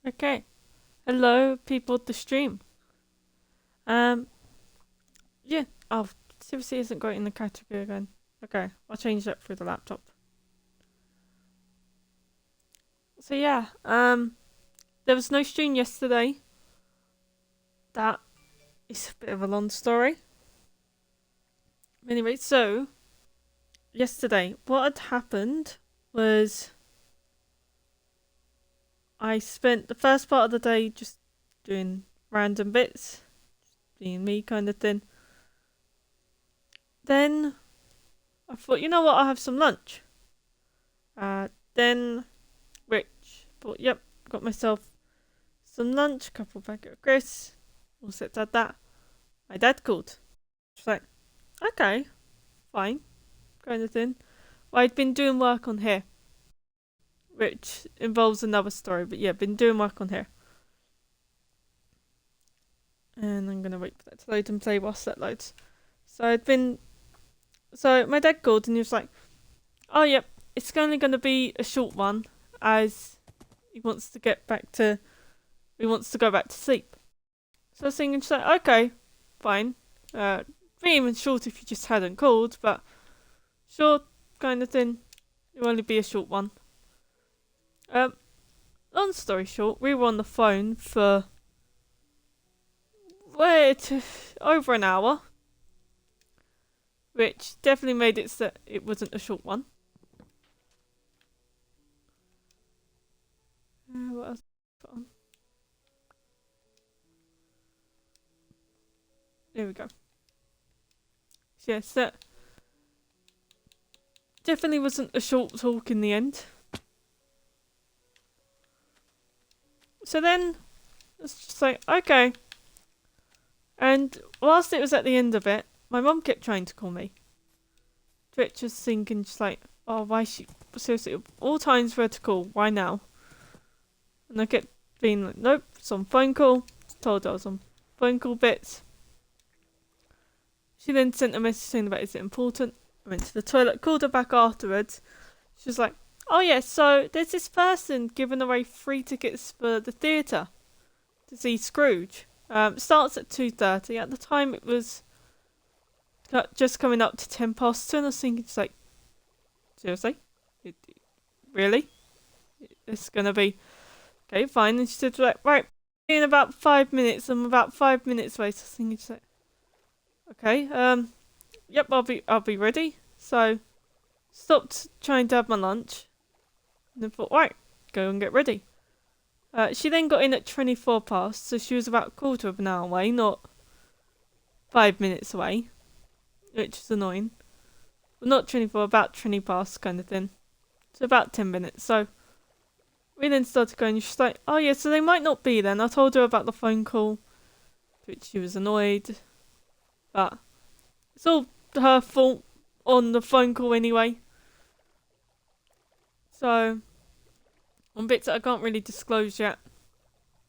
Okay. Hello, people at the stream. Um, yeah. Oh, seriously isn't great in the category again. Okay, I'll change that through the laptop. So yeah, there was no stream yesterday. That is a bit of a long story. Anyway, so yesterday, what had happened was I spent the first part of the day just doing random bits, being me kind of thing. Then I thought, you know what, I'll have some lunch. Then Rich thought, yep, got myself some lunch, couple packet of crisps, all set to that. My dad called. She's like, okay, fine, kind of thing. Well, I'd been doing work on here, which involves another story, but yeah, been doing work on here. And I'm gonna wait for that to load and play whilst that loads. So my dad called and he was like, oh yep, it's only gonna be a short one, as he wants to go back to sleep. So I was thinking, just like, okay, fine. Be even short if you just hadn't called, but short kind of thing. It'll only be a short one. Long story short, we were on the phone for over an hour, which definitely made it so it wasn't a short one. What else? There we go. So yeah, so definitely wasn't a short talk in the end. So then it's just like, okay. And whilst it was at the end of it, my mum kept trying to call me. Twitch was thinking just like, oh, why she seriously all times for her to call, why now? And I kept being like, nope, it's on phone call. Told her I was on phone call bits. She then sent a message saying about is it important? I went to the toilet, called her back afterwards. She was like, oh yeah, so there's this person giving away free tickets for the theatre to see Scrooge. Starts at 2:30. At the time it was just coming up to 10 past 2. I was thinking, just like, seriously? Really? It's gonna be okay, fine. And she said, like, right, in about 5 minutes. I'm about 5 minutes away. So I was thinking, just like, okay, yep, I'll be ready. So stopped trying to have my lunch, and then thought, right, go and get ready. She then got in at 24 past, so she was about a quarter of an hour away, not 5 minutes away, which is annoying. Well, not 24, about 20 past kind of thing. So about 10 minutes. So we then started going. She's like, oh yeah, so they might not be then. I told her about the phone call, to which she was annoyed. But it's all her fault on the phone call anyway. So on bits that I can't really disclose yet,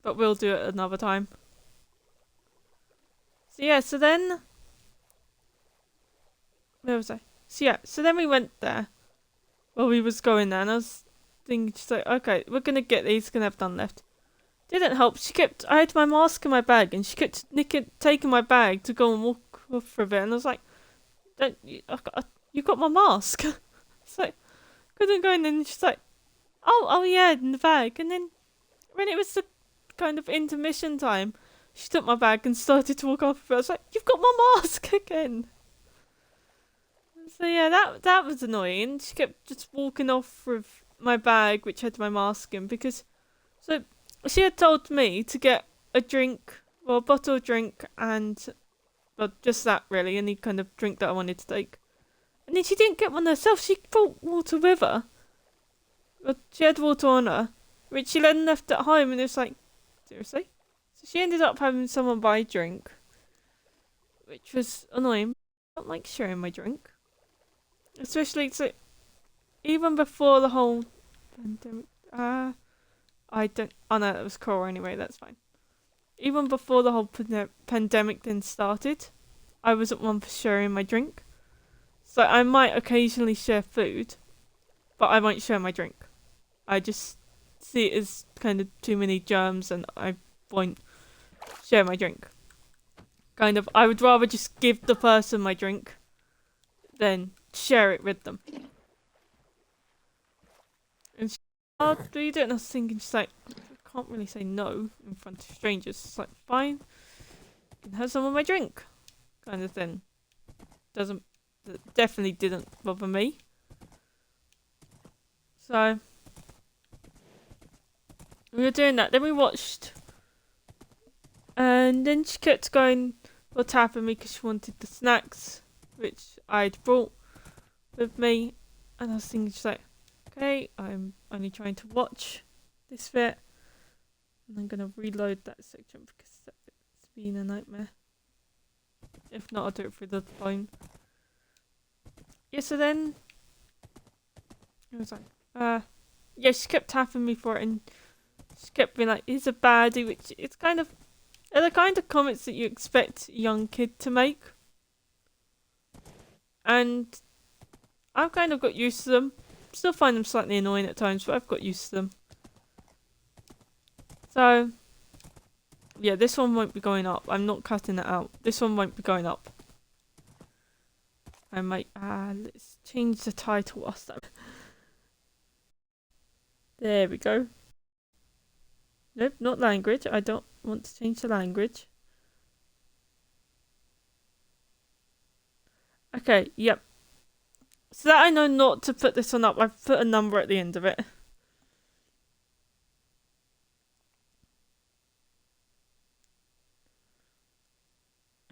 but we'll do it another time. So yeah, so then where was I? So yeah, so then we went there. Well, we was going there, and I was thinking, just like, okay, we're gonna get these, gonna have none left. Didn't help. I had my mask in my bag, and she kept taking my bag to go and walk off with it, and I was like, don't you got my mask? It's like, couldn't go in, and she's like, oh yeah, in the bag, and then when it was the kind of intermission time, she took my bag and started to walk off with it. I was like, you've got my mask again. So yeah, that was annoying. She kept just walking off with my bag, which had my mask in, because so she had told me to get a drink, well, a bottle of drink, and well, just that really, any kind of drink that I wanted to take. And then she didn't get one herself. She brought water with her. Well, she had water on her, which she then left at home, and it was like, seriously? So she ended up having someone buy a drink, which was annoying. I don't like sharing my drink. Especially, so even before the whole pandemic, I don't, oh no, that was cool anyway, that's fine. Even before the whole pandemic then started, I wasn't one for sharing my drink. So I might occasionally share food, but I won't share my drink. I just see it as kind of too many germs and I won't share my drink. Kind of, I would rather just give the person my drink than share it with them. And she, oh, do you do it? And I was thinking, she's like, I can't really say no in front of strangers. It's like, fine, you can have some of my drink, kind of thing. Definitely didn't bother me. So we were doing that. Then we watched, and then she kept going, well, tapping me because she wanted the snacks, which I'd brought with me. And I was thinking, she's like, okay, I'm only trying to watch this bit. And I'm going to reload that section because that bit's been a nightmare. If not, I'll do it through the phone. Yeah, so then it was like, yeah, she kept tapping me for it and she kept being like, he's a baddie, which it's kind of, they're the kind of comments that you expect a young kid to make. And I've kind of got used to them. Still find them slightly annoying at times, but I've got used to them. So, yeah, this one won't be going up. I'm not cutting it out. This one won't be going up. I might, let's change the title or something. There we go. Nope, not language. I don't want to change the language. Okay, yep. So that I know not to put this one up, I've put a number at the end of it.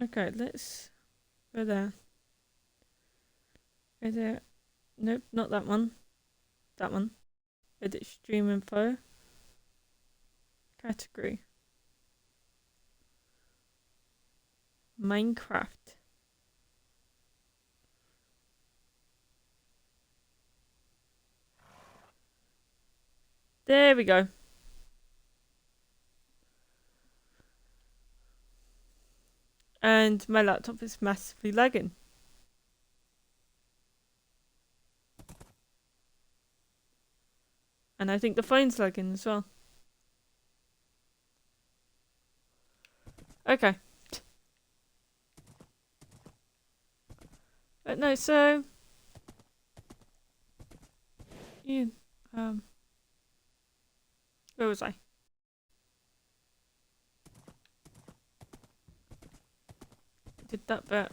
Okay, let's go there. Go there. Nope, not that one. That one. Edit stream info. Category. Minecraft. There we go. And my laptop is massively lagging. And I think the phone's lagging as well. Okay. But no, so yeah, where was I? Did that bit.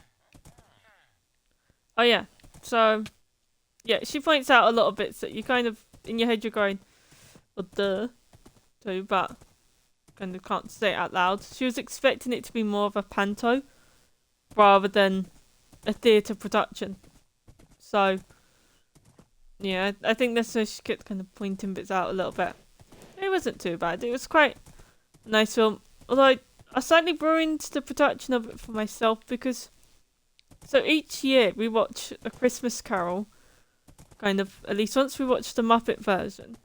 Oh yeah. So yeah, she points out a lot of bits that you kind of in your head you're going, well duh too, but kind of can't say it out loud. She was expecting it to be more of a panto rather than a theatre production. So yeah, I think that's where she kept kind of pointing bits out a little bit. It wasn't too bad. It was quite a nice film. Although I slightly ruined the production of it for myself because so each year we watch A Christmas Carol, kind of at least once we watch the Muppet version,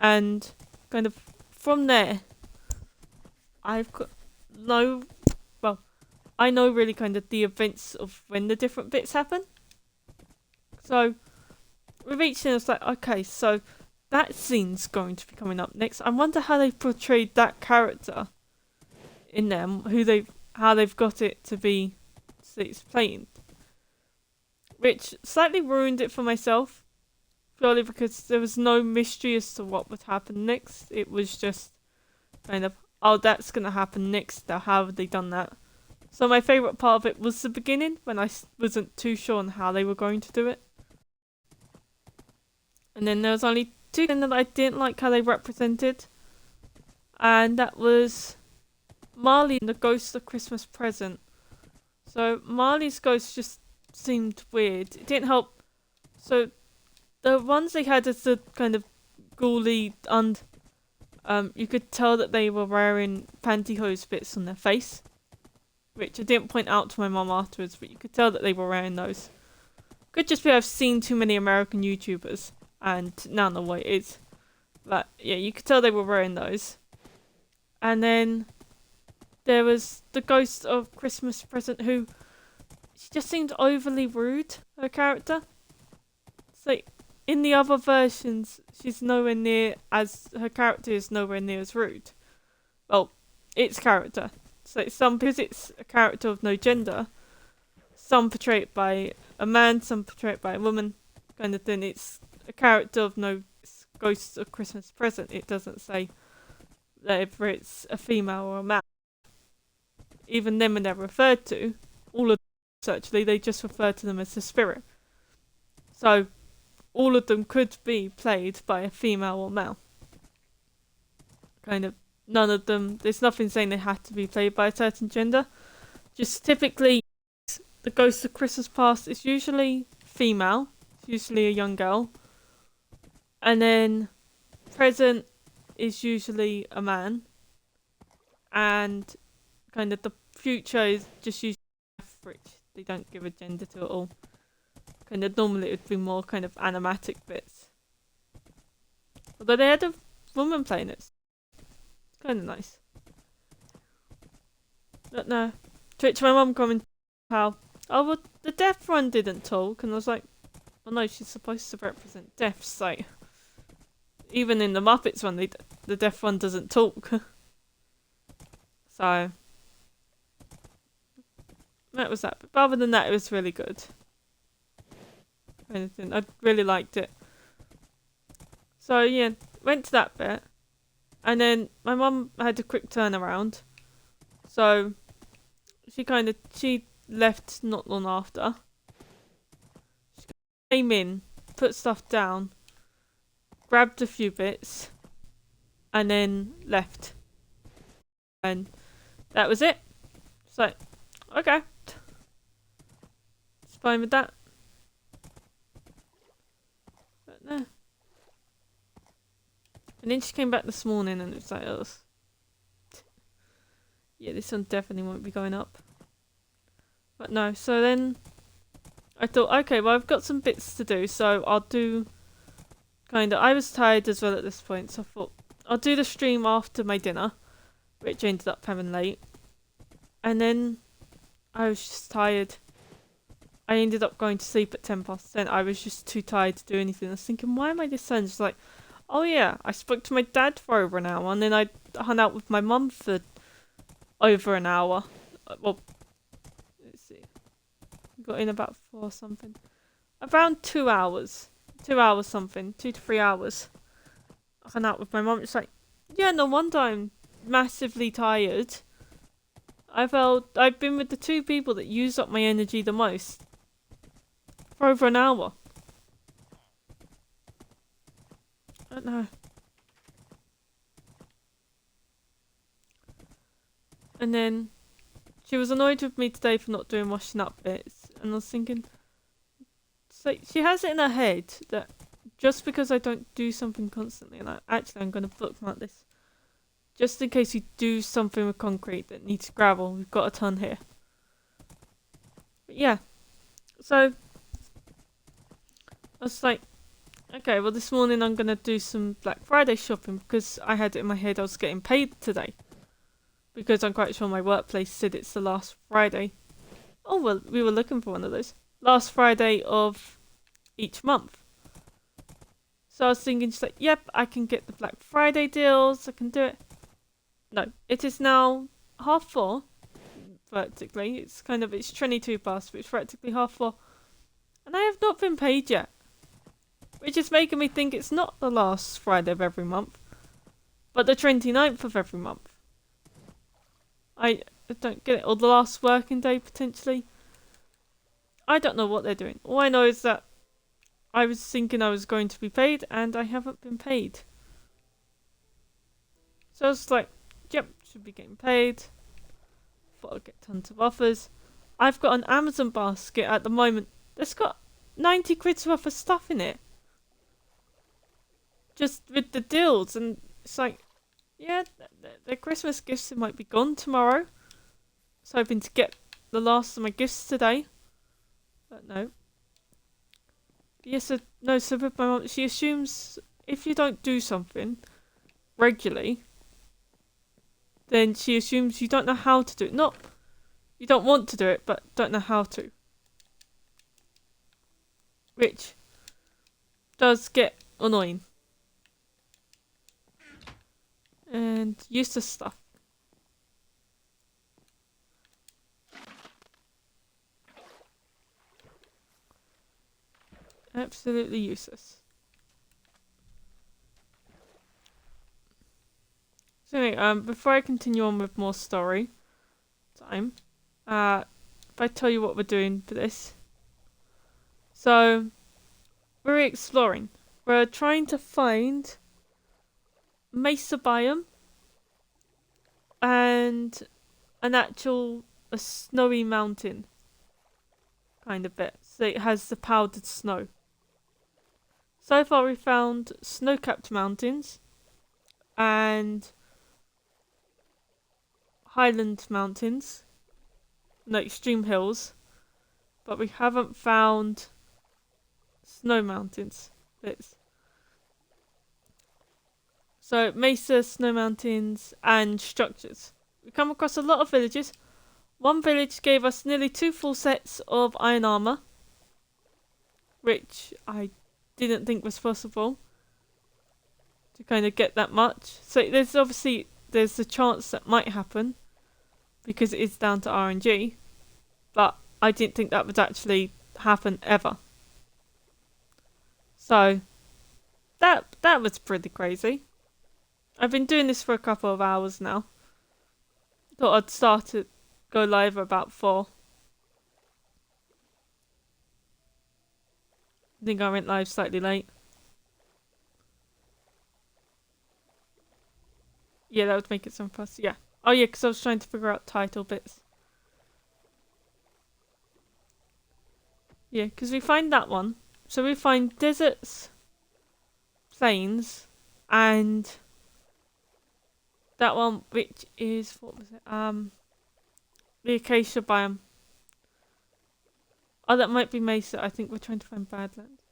and kind of from there I've got I know really kind of the events of when the different bits happen. So with each scene it's like, okay, so that scene's going to be coming up next. I wonder how they portrayed that character in them, how they've got it to be explained. Which slightly ruined it for myself, purely because there was no mystery as to what would happen next. It was just kind of, oh, that's going to happen next. Now, how have they done that? So my favourite part of it was the beginning, when I wasn't too sure on how they were going to do it. And then there was only two things that I didn't like how they represented. And that was Marley and the Ghost of Christmas Present. So Marley's ghost just seemed weird. It didn't help. So the ones they had as the kind of ghouly and you could tell that they were wearing pantyhose bits on their face, which I didn't point out to my mum afterwards, but you could tell that they were wearing those. Could just be I've seen too many American YouTubers and now I know what it is. But yeah, you could tell they were wearing those. And then there was the Ghost of Christmas Present, who she just seemed overly rude, her character. It's like, in the other versions, she's nowhere near as her character is nowhere near as rude. Well, its character. So some because it's a character of no gender, some portray it by a man, some portray it by a woman, kind of thing. It's a character of no Ghosts of Christmas Present. It doesn't say whether it's a female or a male. Even them when they're referred to, all of them actually, they just refer to them as the spirit. So all of them could be played by a female or male. Kind of none of them, there's nothing saying they have to be played by a certain gender. Just typically the Ghost of Christmas Past is usually female, it's usually a young girl. And then Present is usually a man. And kind of the future is just usually which they don't give a gender to at all. Kind of normally it would be more kind of animatic bits. Although they had a woman playing it. It's kind of nice. But no. Twitch, my mum commented how, oh, well, the deaf one didn't talk. And I was like, well, no, she's supposed to represent deaf, so... Even in the Muppets one, the deaf one doesn't talk. So... That was that. But other than that, it was really good. Anything. I really liked it. So, yeah, went to that bit. And then my mum had a quick turnaround. So, she left not long after. She came in, put stuff down, grabbed a few bits, and then left. And that was it. So, okay. It's fine with that. But no. And then she came back this morning and it was like, oh. Yeah, this one definitely won't be going up. But no, so then I thought, okay, well I've got some bits to do, so I'll do I was tired as well at this point, so I thought I'll do the stream after my dinner, which I ended up having late. And then I was just tired. I ended up going to sleep at 10:10. I was just too tired to do anything. I was thinking, why am I this sad? Just like, oh yeah, I spoke to my dad for over an hour, and then I hung out with my mum for over an hour. Well, let's see. Got in about 4 something. Around 2 hours. 2 hours something. 2 to 3 hours. I hung out with my mum. It's like, yeah, no wonder I'm massively tired. I've been with the 2 people that use up my energy the most for over an hour. I don't know. And then she was annoyed with me today for not doing washing up bits. And I was thinking, it's like she has it in her head that just because I don't do something constantly, and I'm going to bookmark this. Just in case you do something with concrete that needs gravel, we've got a ton here. But yeah, so I was like, okay, well this morning I'm going to do some Black Friday shopping because I had it in my head I was getting paid today. Because I'm quite sure my workplace said it's the last Friday. Oh, well, we were looking for one of those. Last Friday of each month. So I was thinking just like, yep, I can get the Black Friday deals, I can do it. No, it is now 4:30, practically. It's 22 past, but it's practically 4:30. And I have not been paid yet. Which is making me think it's not the last Friday of every month, but the 29th of every month. I don't get it. Or the last working day, potentially. I don't know what they're doing. All I know is that I was thinking I was going to be paid, and I haven't been paid. So I was like, yep, should be getting paid. Thought I'd get tons of offers. I've got an Amazon basket at the moment that's got 90 quid's worth of stuff in it. Just with the deals, and it's like, yeah, the Christmas gifts might be gone tomorrow. So hoping to get the last of my gifts today. But no. Yes, no, so with my mum, she assumes if you don't do something regularly, then she assumes you don't know how to do it. Not, you don't want to do it, but don't know how to. Which, does get annoying. And useless stuff. Absolutely useless. So anyway, before I continue on with more story time, if I tell you what we're doing for this. So, we're exploring. We're trying to find mesa biome and a snowy mountain kind of bit. So it has the powdered snow. So far we found snow-capped mountains and highland mountains, no extreme hills, but we haven't found snow mountains bits. So mesa, snow mountains, and structures. We come across a lot of villages. One village gave us nearly 2 full sets of iron armor, which I didn't think was possible to kind of get that much. So there's a chance that might happen because it is down to RNG, but I didn't think that would actually happen ever. So that was pretty crazy. I've been doing this for a couple of hours now. Thought I'd start it, go live about 4. I think I went live slightly late. Yeah, that would make it some fuss. Yeah. Oh yeah, because I was trying to figure out title bits. Yeah, because we find that one. So we find deserts, plains, and that one which is, what was it? The acacia biome. Oh, that might be Mesa. I think we're trying to find Badlands.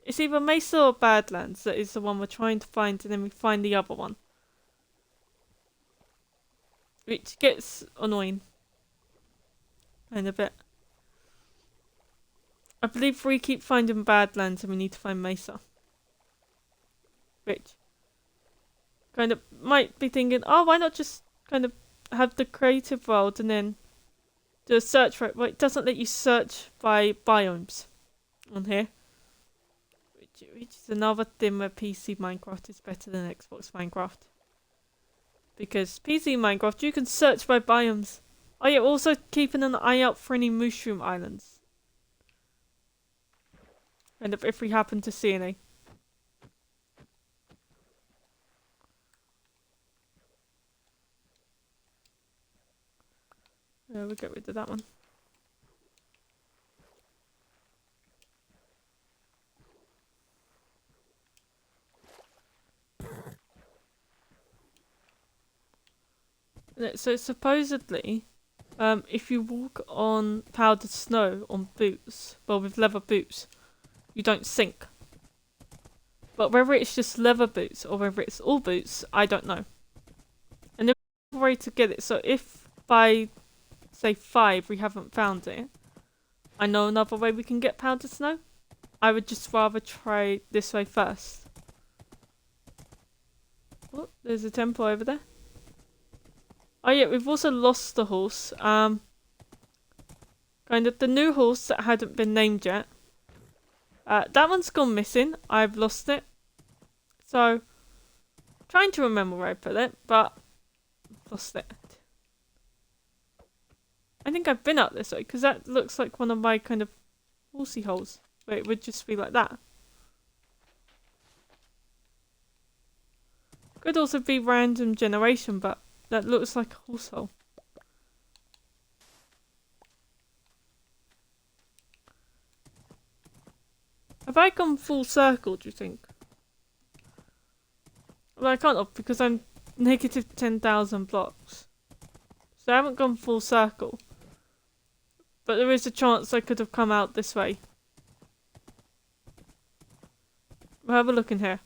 It's either Mesa or Badlands that is the one we're trying to find, and then we find the other one. Which gets annoying. Kind of bit. I believe we keep finding Badlands and we need to find Mesa. Which kind of might be thinking, oh, why not just kind of have the creative world and then do a search for it? Well, it doesn't let you search by biomes on here. Which is another thing where PC Minecraft is better than Xbox Minecraft. Because PC Minecraft, you can search by biomes. Oh yeah, also keeping an eye out for any mushroom islands. And if we happen to see any. We'll get rid of that one. So supposedly, if you walk on powdered snow on boots, well with leather boots, you don't sink. But whether it's just leather boots or whether it's all boots, I don't know. And there's a way to get it. So if by, say, 5 we haven't found it, I know another way we can get powdered snow. I would just rather try this way first. Oh, there's a temple over there. Oh yeah, we've also lost the horse. Kind of the new horse that hadn't been named yet. That one's gone missing. I've lost it. So, trying to remember where I put it, but lost it. I think I've been up this way, because that looks like one of my kind of horsey holes. Where it would just be like that. Could also be random generation, but that looks like a horse hole. Have I gone full circle, do you think? Well, I can't have because I'm negative 10,000 blocks. So I haven't gone full circle. But there is a chance I could have come out this way. We'll have a look in here.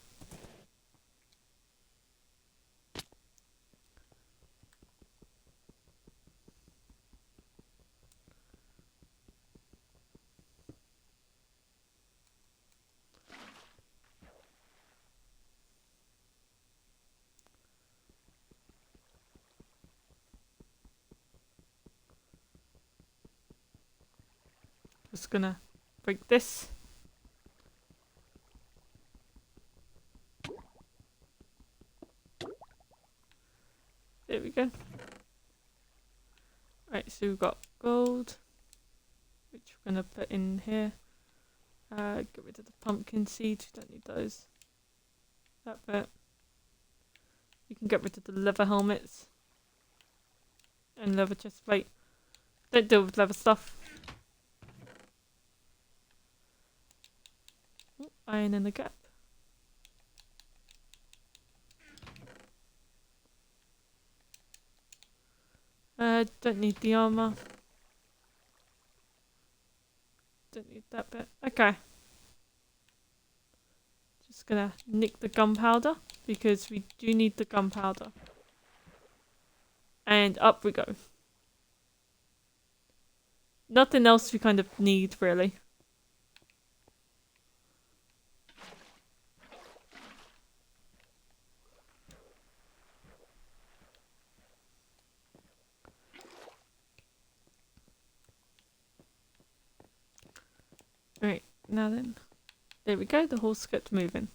Just gonna break this. There we go. Right, so we've got gold, which we're gonna put in here. Get rid of the pumpkin seeds, we don't need those. That bit. You can get rid of the leather helmets. And leather chest plate. Don't deal with leather stuff. Oh, iron in the gap. Don't need the armor. Don't need that bit. Okay. Just gonna nick the gunpowder because we do need the gunpowder. And up we go. Nothing else we kind of need really. Right, now then. There we go, the horse kept moving.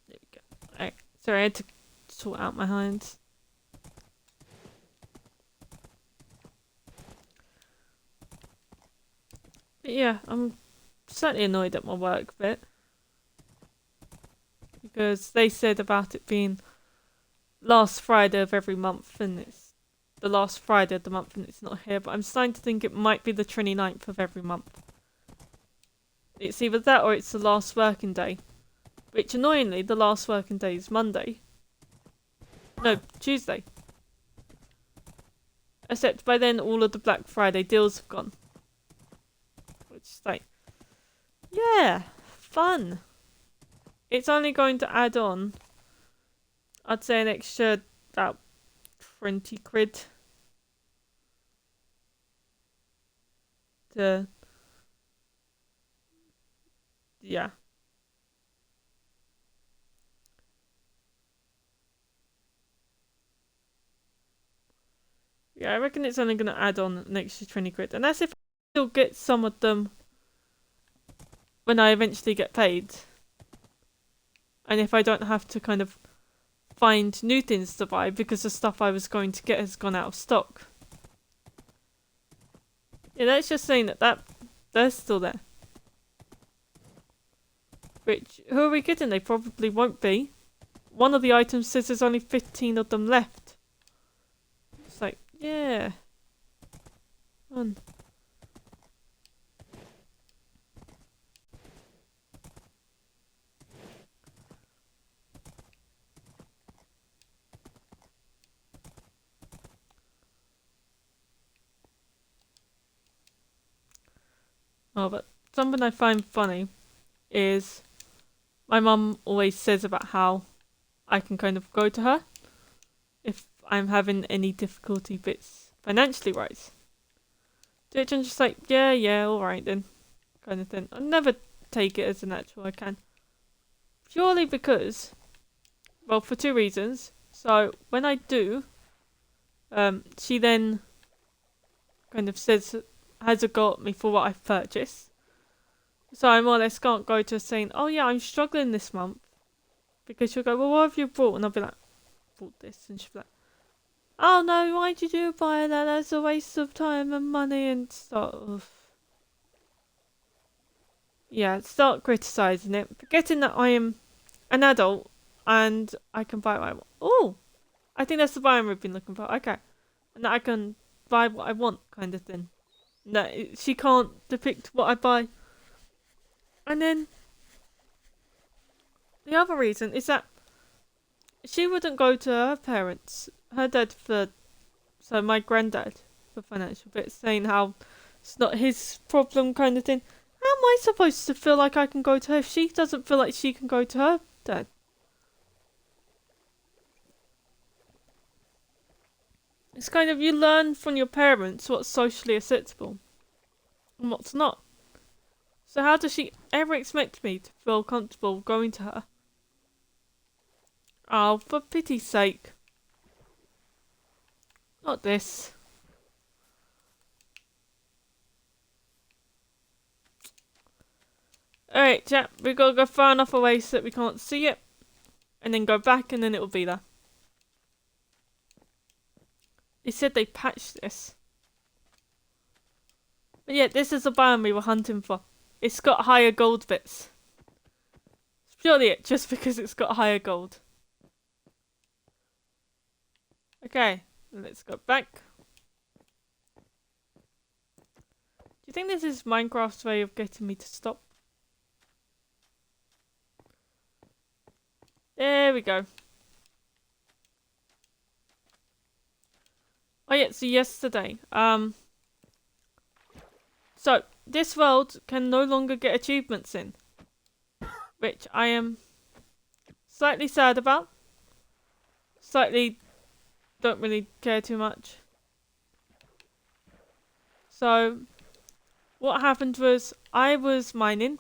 There we go. Alright, sorry, I had to sort out my hinds. But yeah, I'm slightly annoyed at my work bit. Because they said about it being last Friday of every month and it's the last Friday of the month and it's not here. But I'm starting to think it might be the 29th of every month. It's either that or it's the last working day. Which annoyingly, the last working day is Monday. No, Tuesday. Except by then all of the Black Friday deals have gone. Which is like, yeah, fun. It's only going to add on, I'd say an extra about 20 quid to, yeah. Yeah, I reckon it's only going to add on an extra 20 quid. And that's if I still get some of them when I eventually get paid. And if I don't have to kind of find new things to buy because the stuff I was going to get has gone out of stock. Yeah, that's just saying that they're still there. Which, who are we kidding? They probably won't be. One of the items says there's only 15 of them left. It's like, yeah. Fun. Oh, but something I find funny is my mum always says about how I can kind of go to her if I'm having any difficulty bits financially wise. Which I'm just like, yeah, alright then. Kind of thing. I never take it as a natural I can. Purely because, well, for two reasons. So, when I do, she then kind of says, has a go at me for what I've purchased. So I more or less can't go to her saying, oh yeah, I'm struggling this month. Because she'll go, well, what have you bought? And I'll be like, bought this. And she'll be like, oh no, why did you buy that? That's a waste of time and money and stuff. Yeah, start criticising it. Forgetting that I am an adult and I can buy what I want. Oh, I think that's the biome we've been looking for. Okay. And that I can buy what I want kind of thing. No, she can't depict what I buy. And then the other reason is that she wouldn't go to her parents, her dad so my granddad for financial bits, saying how it's not his problem kind of thing. How am I supposed to feel like I can go to her if she doesn't feel like she can go to her dad? It's kind of, you learn from your parents what's socially acceptable. and what's not. So how does she ever expect me to feel comfortable going to her? Oh, for pity's sake. Not this. Alright, chat, we gotta go far enough away so that we can't see it. And then go back and then it'll be there. They said they patched this. But yeah, this is the biome we were hunting for. It's got higher gold bits. It's purely it, just because it's got higher gold. Okay, let's go back. Do you think this is Minecraft's way of getting me to stop? There we go. Oh yeah, so yesterday. So this world can no longer get achievements in, which I am slightly sad about. Slightly don't really care too much. So what happened was I was mining.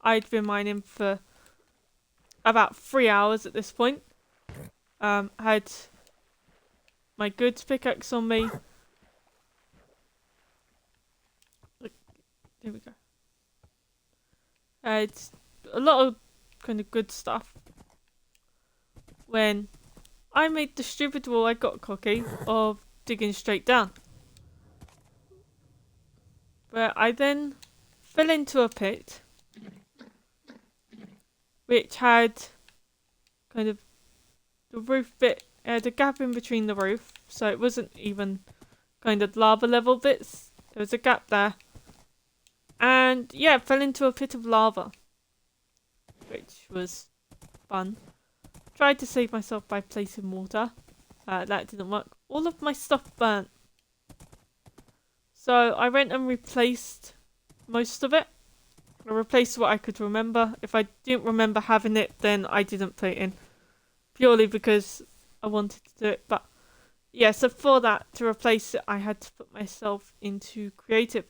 I'd been mining for about 3 hours at this point. Had my goods pickaxe on me. There we go. Had a lot of kind of good stuff. When I made the stupid wall, I got cocky of digging straight down. Where I then fell into a pit which had kind of the roof bit, it had a gap in between the roof, so it wasn't even kind of lava level bits. There was a gap there. And yeah, fell into a pit of lava, which was fun. Tried to save myself by placing water. That didn't work. All of my stuff burnt. So I went and replaced most of it. I replaced what I could remember. If I didn't remember having it, then I didn't put it in. Purely because I wanted to do it. But yeah, so for that, to replace it, I had to put myself into creative.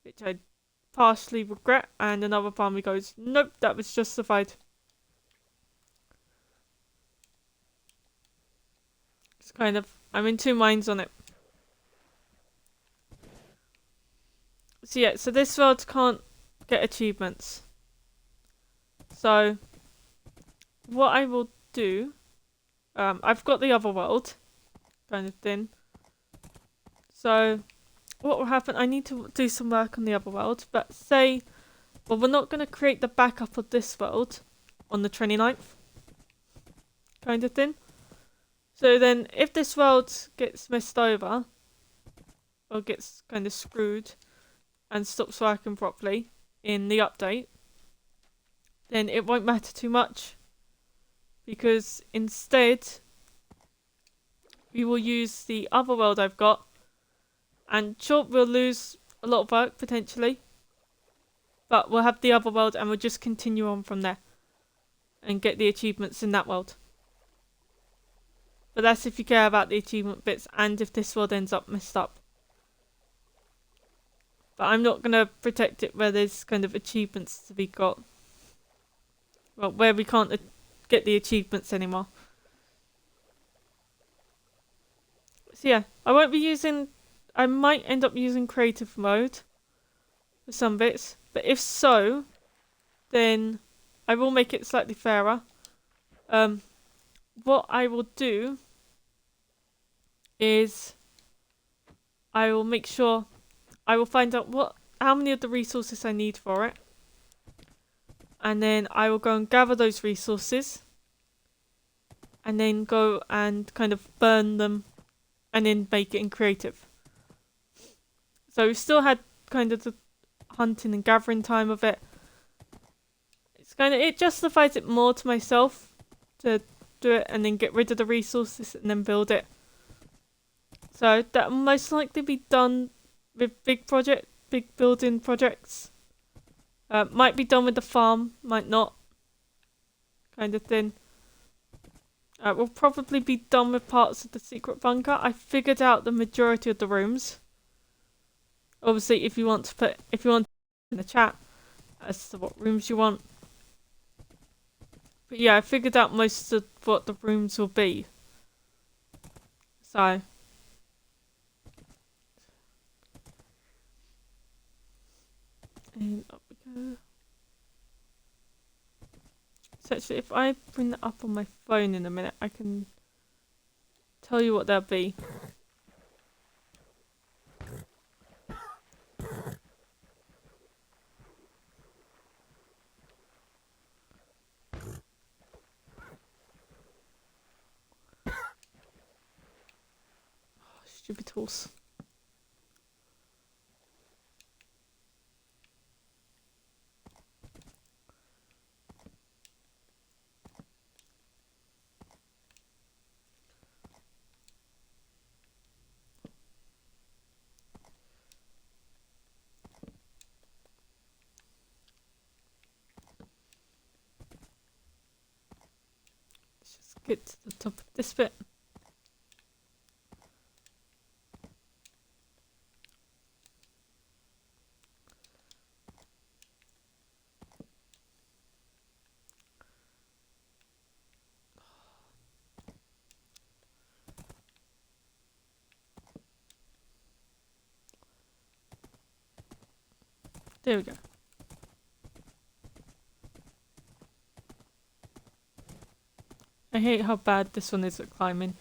Which I partially regret. And another part of me goes, nope, that was justified. It's kind of, I'm in two minds on it. So yeah, so this world can't get achievements. So what I will do, I've got the other world kind of thing. So what will happen, I need to do some work on the other world, but say, well, we're not going to create the backup of this world on the 29th kind of thing. So then if this world gets messed over or gets kind of screwed and stops working properly in the update, then it won't matter too much, because instead we will use the other world I've got, and sure, we'll lose a lot of work potentially, but we'll have the other world and we'll just continue on from there and get the achievements in that world. But that's if you care about the achievement bits and if this world ends up messed up. But I'm not going to protect it where there's kind of achievements to be got. Well, where we can't get the achievements anymore. So yeah, I won't be using... I might end up using creative mode for some bits. But if so, then I will make it slightly fairer. What I will do is I will make sure... I will find out how many of the resources I need for it. And then I will go and gather those resources. And then go and kind of burn them. And then make it in creative. So we still had kind of the hunting and gathering time of it. It's kind of, it justifies it more to myself to do it and then get rid of the resources and then build it. So that will most likely be done with big building projects. Might be done with the farm, might not. Kind of thing. We'll probably be done with parts of the secret bunker. I figured out the majority of the rooms. Obviously, if you want in the chat as to what rooms you want. But yeah, I figured out most of what the rooms will be. So. And up we go. So actually, if I bring that up on my phone in a minute, I can tell you what they'll be. Stupid horse. Let's just get to the top of this bit. There we go. I hate how bad this one is at climbing.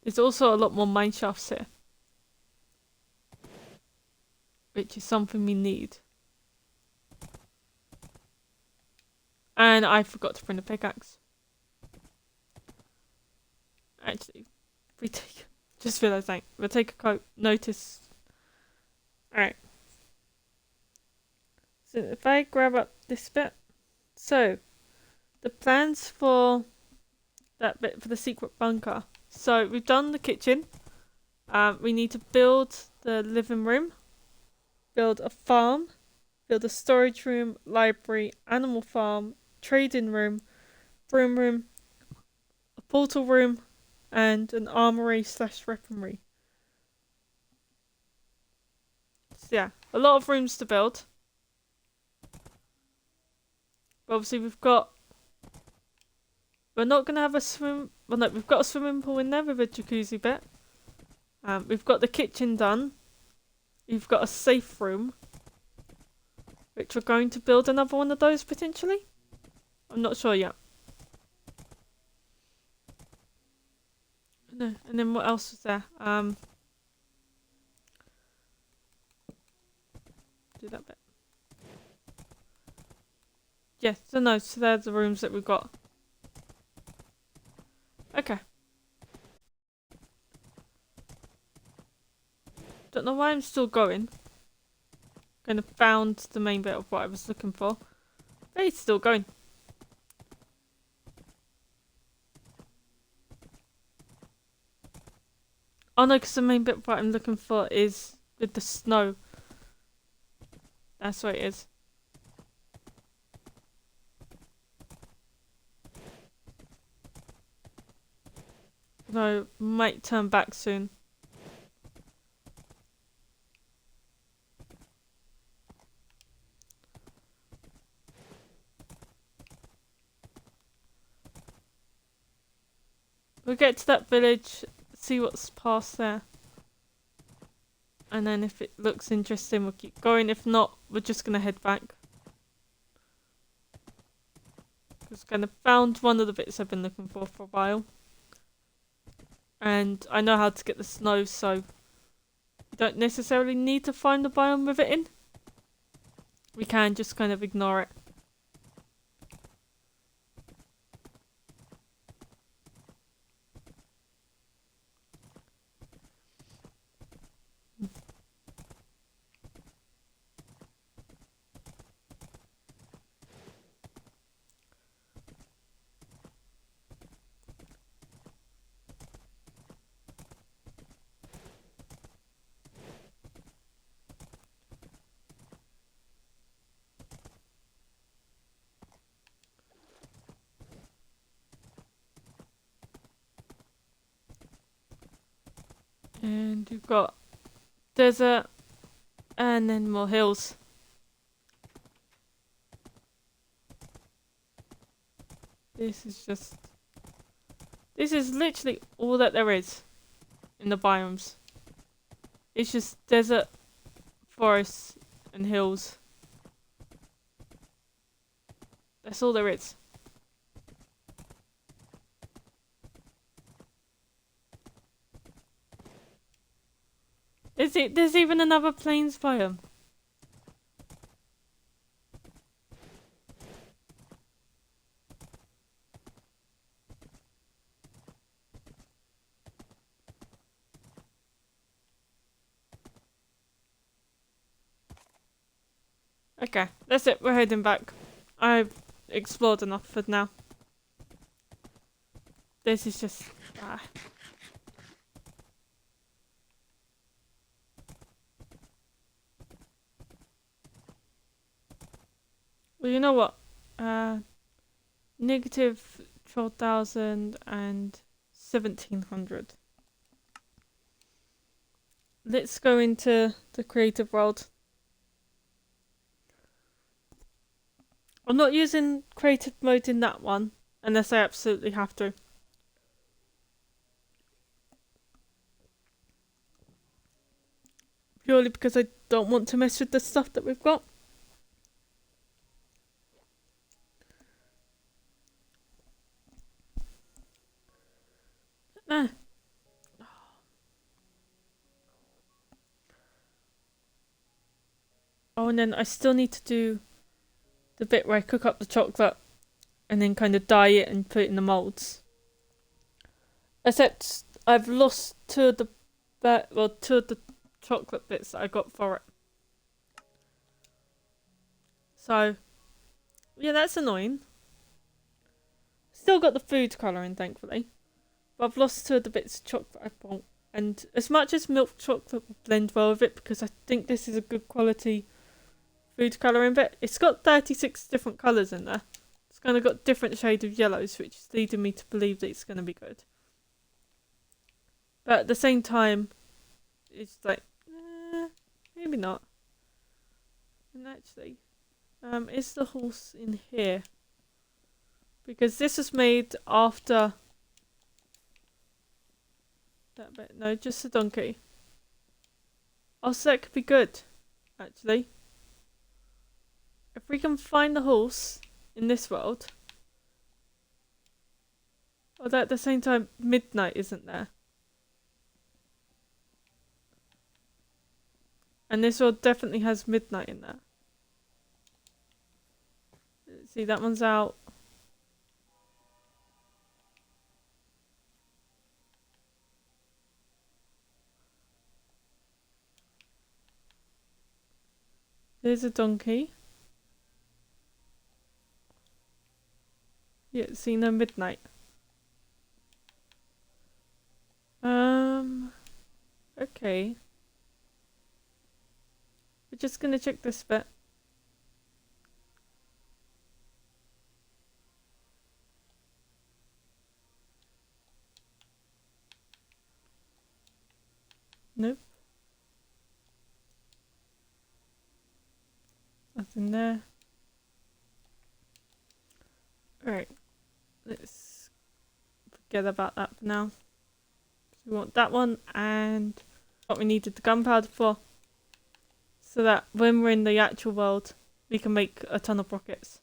There's also a lot more mine shafts here, which is something we need. And I forgot to bring a pickaxe. Actually, we take. Just realised that we'll take a notice. Alright. So if I grab up this bit. So, the plans for that bit for the secret bunker. So, we've done the kitchen. We need to build the living room. Build a farm. Build a storage room, library, animal farm, trading room, broom room, a portal room, and an armory / weaponry. So yeah, a lot of rooms to build. Obviously, we're not gonna have a swim. Well, no, we've got a swimming pool in there with a jacuzzi bit. We've got the kitchen done. We've got a safe room, which we're going to build another one of those potentially. I'm not sure yet. No, and then what else was there? Do that bit. Yes, so no, so they're the rooms that we've got. Okay. Don't know why I'm still going. Kind of found the main bit of what I was looking for. But it's still going. Oh no, because the main bit of what I'm looking for is with the snow. That's what it is. No, might turn back soon. We'll get to that village, see what's past there. And then if it looks interesting, we'll keep going. If not, we're just going to head back. Just kind of found one of the bits I've been looking for a while. And I know how to get the snow, so you don't necessarily need to find the biome with it in. We can just kind of ignore it. And you've got desert, and then more hills. This is literally all that there is in the biomes. It's just desert, forests, and hills. That's all there is. There's even another plains biome. Okay, that's it. We're heading back. I've explored enough for now. This is just... Well, you know what? Negative 12,000 and 1,700. Let's go into the creative world. I'm not using creative mode in that one, unless I absolutely have to. Purely because I don't want to mess with the stuff that we've got. Ah. Oh, and then I still need to do the bit where I cook up the chocolate and then kind of dye it and put it in the molds. Except I've lost two of the chocolate bits that I got for it. So, yeah, that's annoying. Still got the food colouring, thankfully. But I've lost two of the bits of chocolate I bought. And as much as milk chocolate will blend well with it, because I think this is a good quality food colouring bit, it's got 36 different colours in there. It's kind of got different shades of yellows, which is leading me to believe that it's going to be good. But at the same time, it's like, maybe not. And actually, is the horse in here? Because this was made after that bit. No, just the donkey. Oh, so that could be good, actually. If we can find the horse in this world. Although at the same time, midnight isn't there. And this world definitely has midnight in there. See, that one's out. There's a donkey. Yeah, see, no midnight. Okay. We're just gonna check this bit. Nope. Nothing there. Alright. Let's forget about that for now. So we want that one and what we needed the gunpowder for. So that when we're in the actual world, we can make a ton of rockets.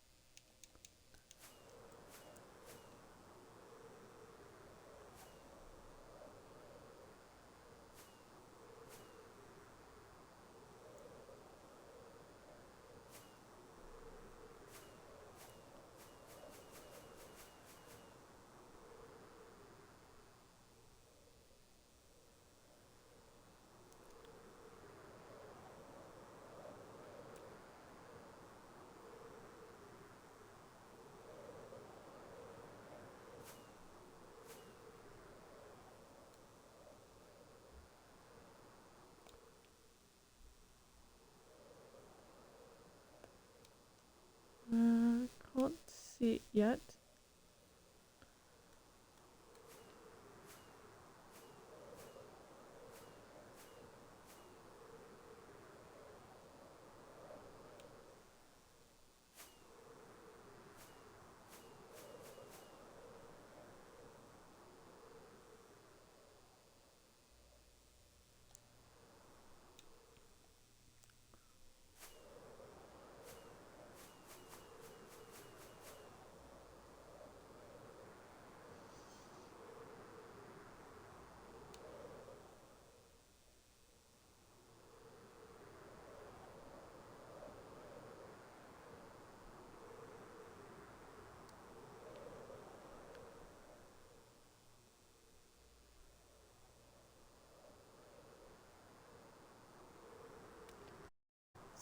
Can't see it yet.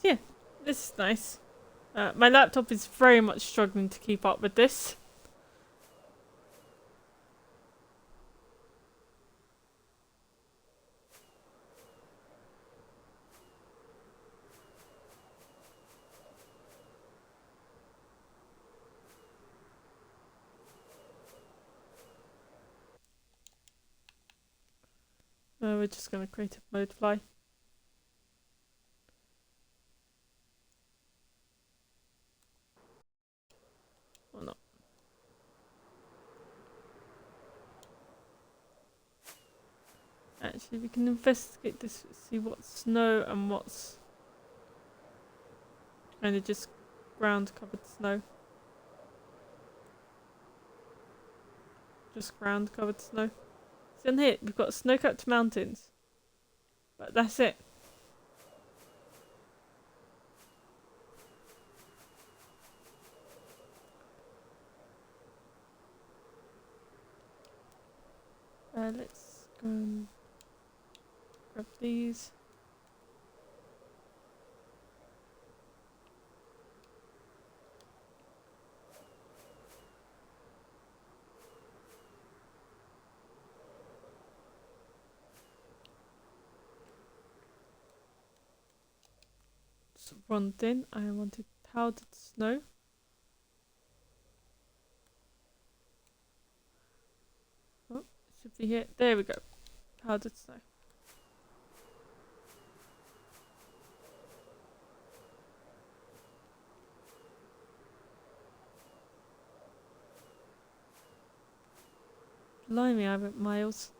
So yeah, this is nice. My laptop is very much struggling to keep up with this. We're just gonna create a mode fly. Or not. Actually, we can investigate this, see what's snow and what's kind of just ground covered snow. Just ground covered snow. See on here, we've got snow capped mountains. But that's it. Let's go and grab these. So one thing, I wanted powdered snow. Oh, should be here. There we go. Powdered snow. Blimey, I went miles.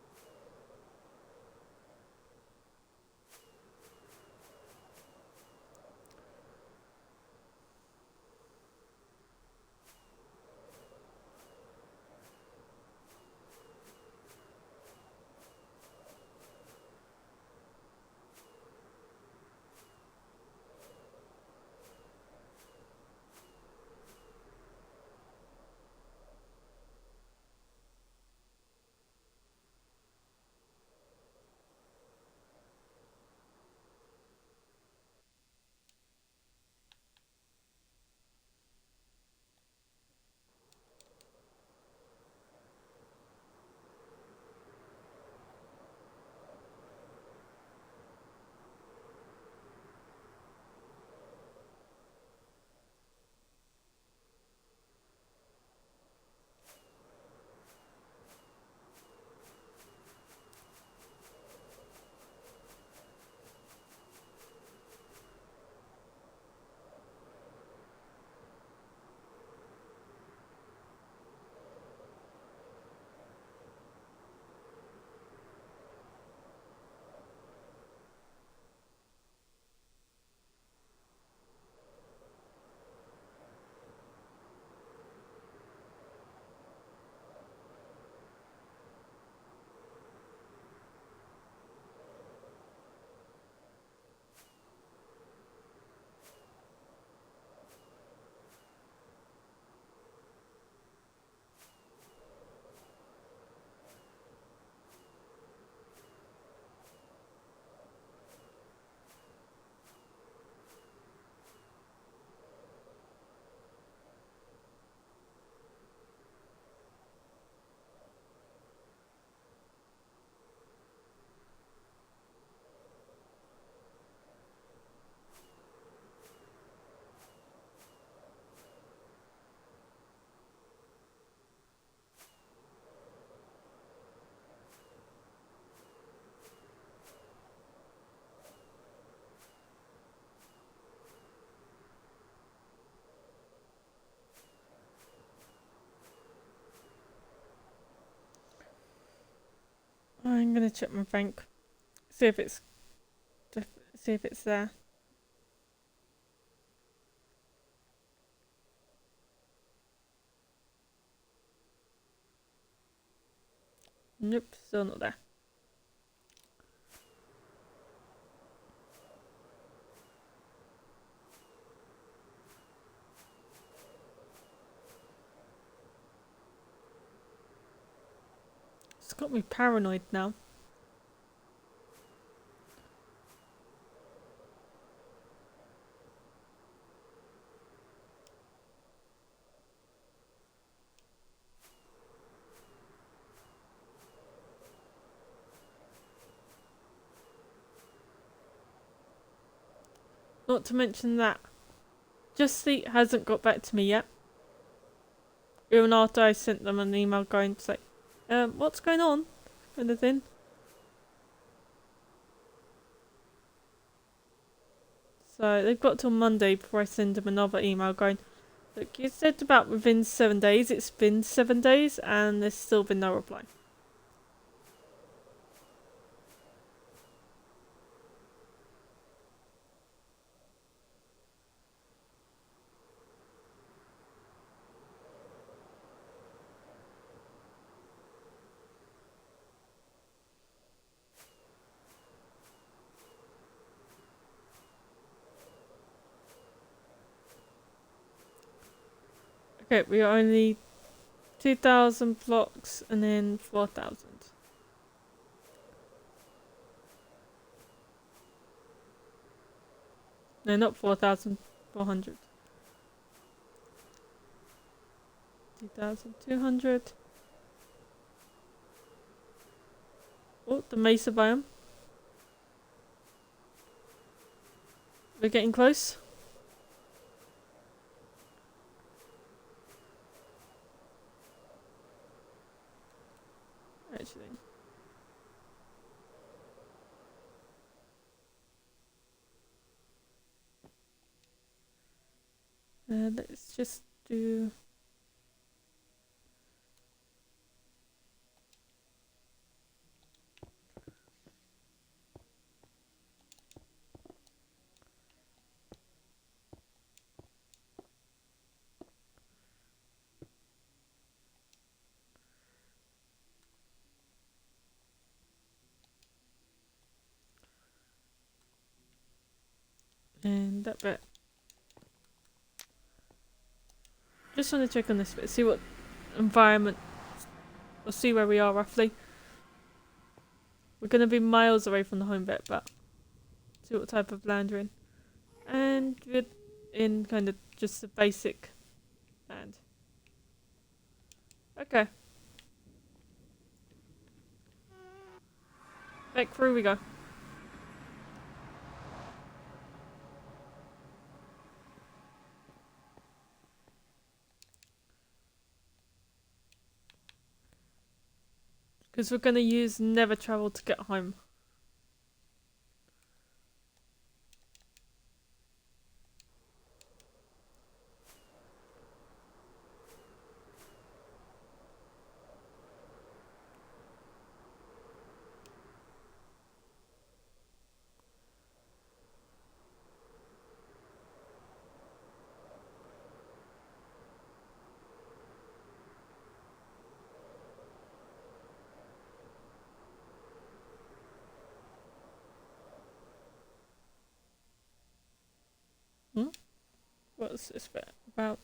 I'm gonna check my bank. See if it's see if it's there. Nope, still not there. It's got me paranoid now. Not to mention that Just Eat hasn't got back to me yet. Even after I sent them an email going to say, what's going on? Kind of thing. So they've got till Monday before I send them another email going, look, you said about within 7 days. It's been 7 days and there's still been no reply. Okay, we are only 2,000 blocks and then 4,000. No, not 4,000, 400. 2,200. Oh, the Mesa biome. We're getting close. Actually. Let's just do... And that bit. Just want to check on this bit, see what environment, or see where we are roughly. We're going to be miles away from the home bit, but see what type of land we're in. And we're in kind of just the basic land. Okay. Back through we go. Because we're going to use never travel to get home. Hmm? What's this bit about?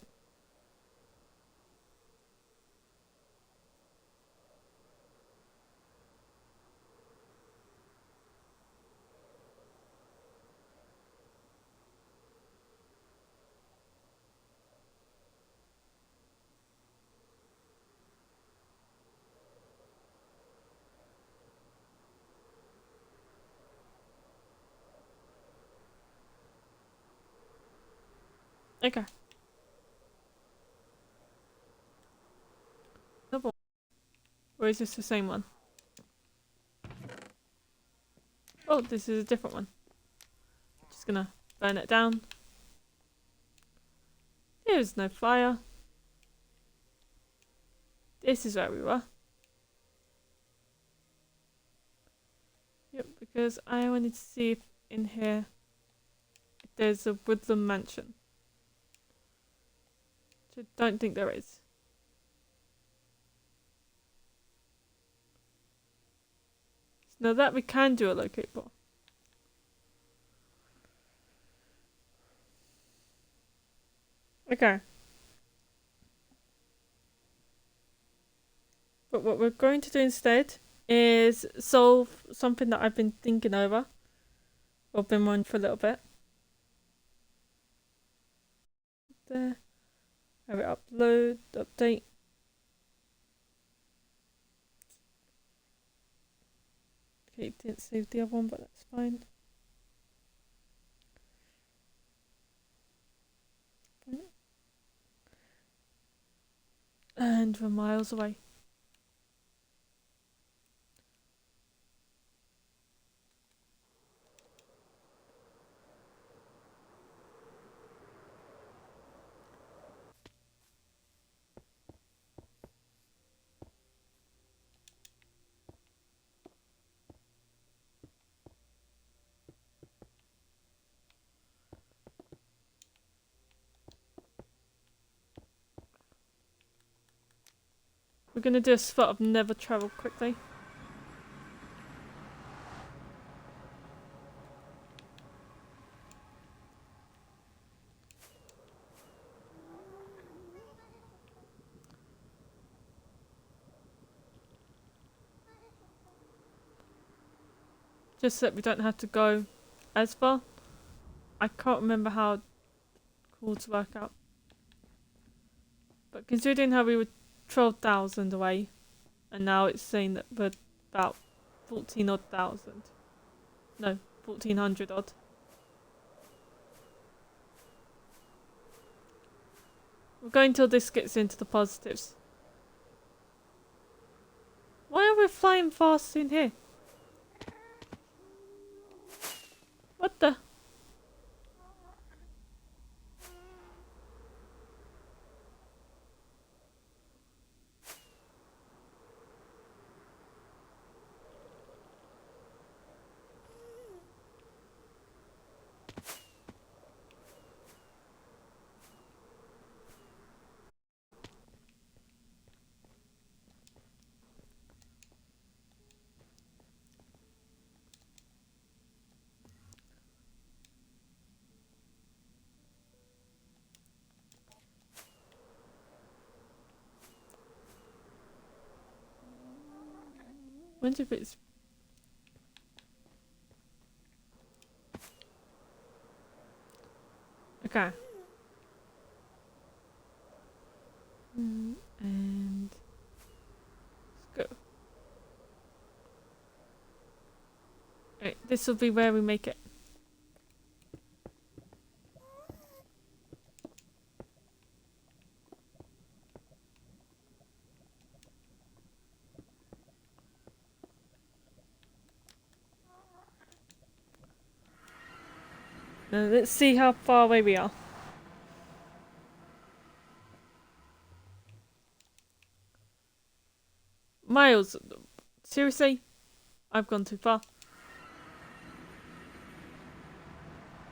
Okay. Double. Or is this the same one? Oh, this is a different one. Just gonna burn it down. There's no fire. This is where we were. Yep, because I wanted to see if in here if there's a woodland mansion. Which I don't think there is. Now that we can do a locate bar. Okay. But what we're going to do instead is solve something that I've been thinking over. Or been on for a little bit. There. Have it upload, update. Okay, didn't save the other one, but that's fine. And we're miles away. We're gonna do a spot I've never travelled quickly. Just so that we don't have to go as far. I can't remember how chords work out. But considering how we were 12,000 away, and now it's saying that we're about 14 odd thousand. No, 1400 odd. We're going till this gets into the positives. Why are we flying fast in here? What the? Wonder if it's... Okay. And... let's go. Right, this will be where we make it. Now let's see how far away we are. Miles, seriously? I've gone too far.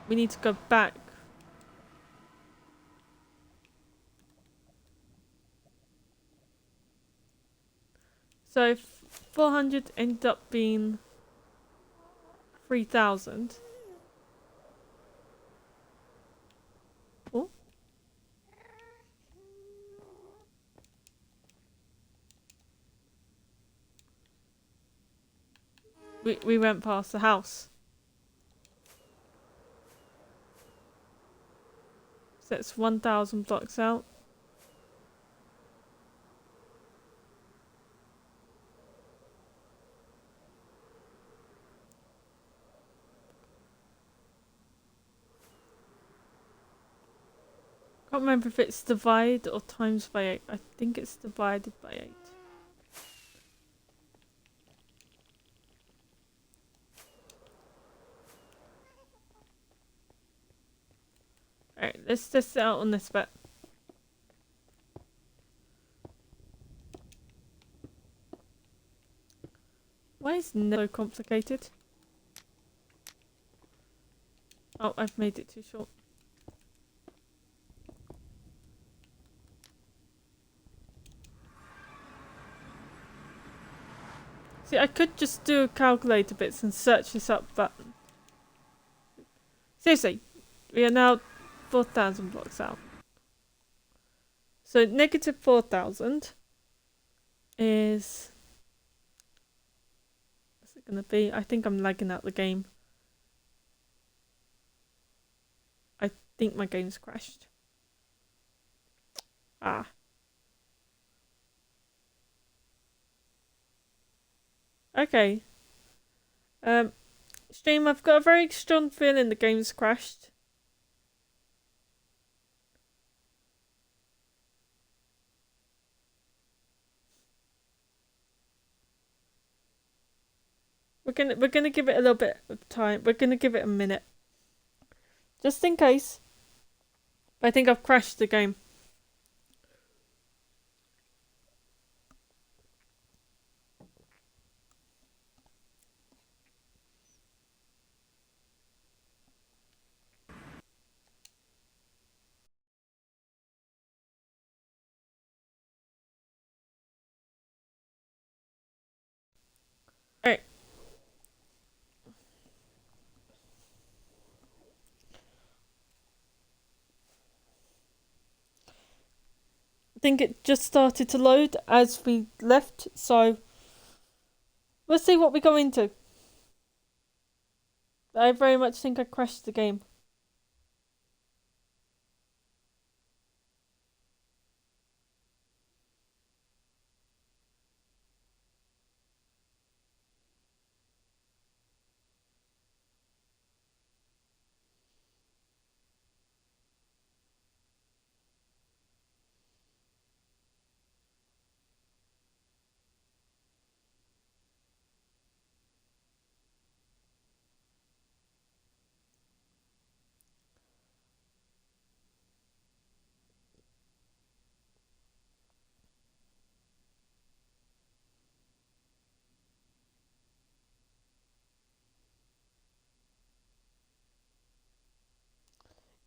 We need to go back. So 400 ended up being 3,000. Oh. We went past the house. So that's 1,000 blocks out. Can't remember if it's divided or times by 8. I think it's divided by 8. Alright, let's test it out on this bit. Why is it so complicated? Oh, I've made it too short. See, I could just do calculator bits and search this up, but... seriously, we are now 4,000 blocks out. So negative 4,000 is... what's it gonna be? I think I'm lagging out the game. I think my game's crashed. Ah. Okay. Stream, I've got a very strong feeling the game's crashed. We're gonna give it a little bit of time. We're gonna give it a minute. Just in case. I think I've crashed the game. Alright. I think it just started to load as we left, so we'll see what we go into. I very much think I crashed the game.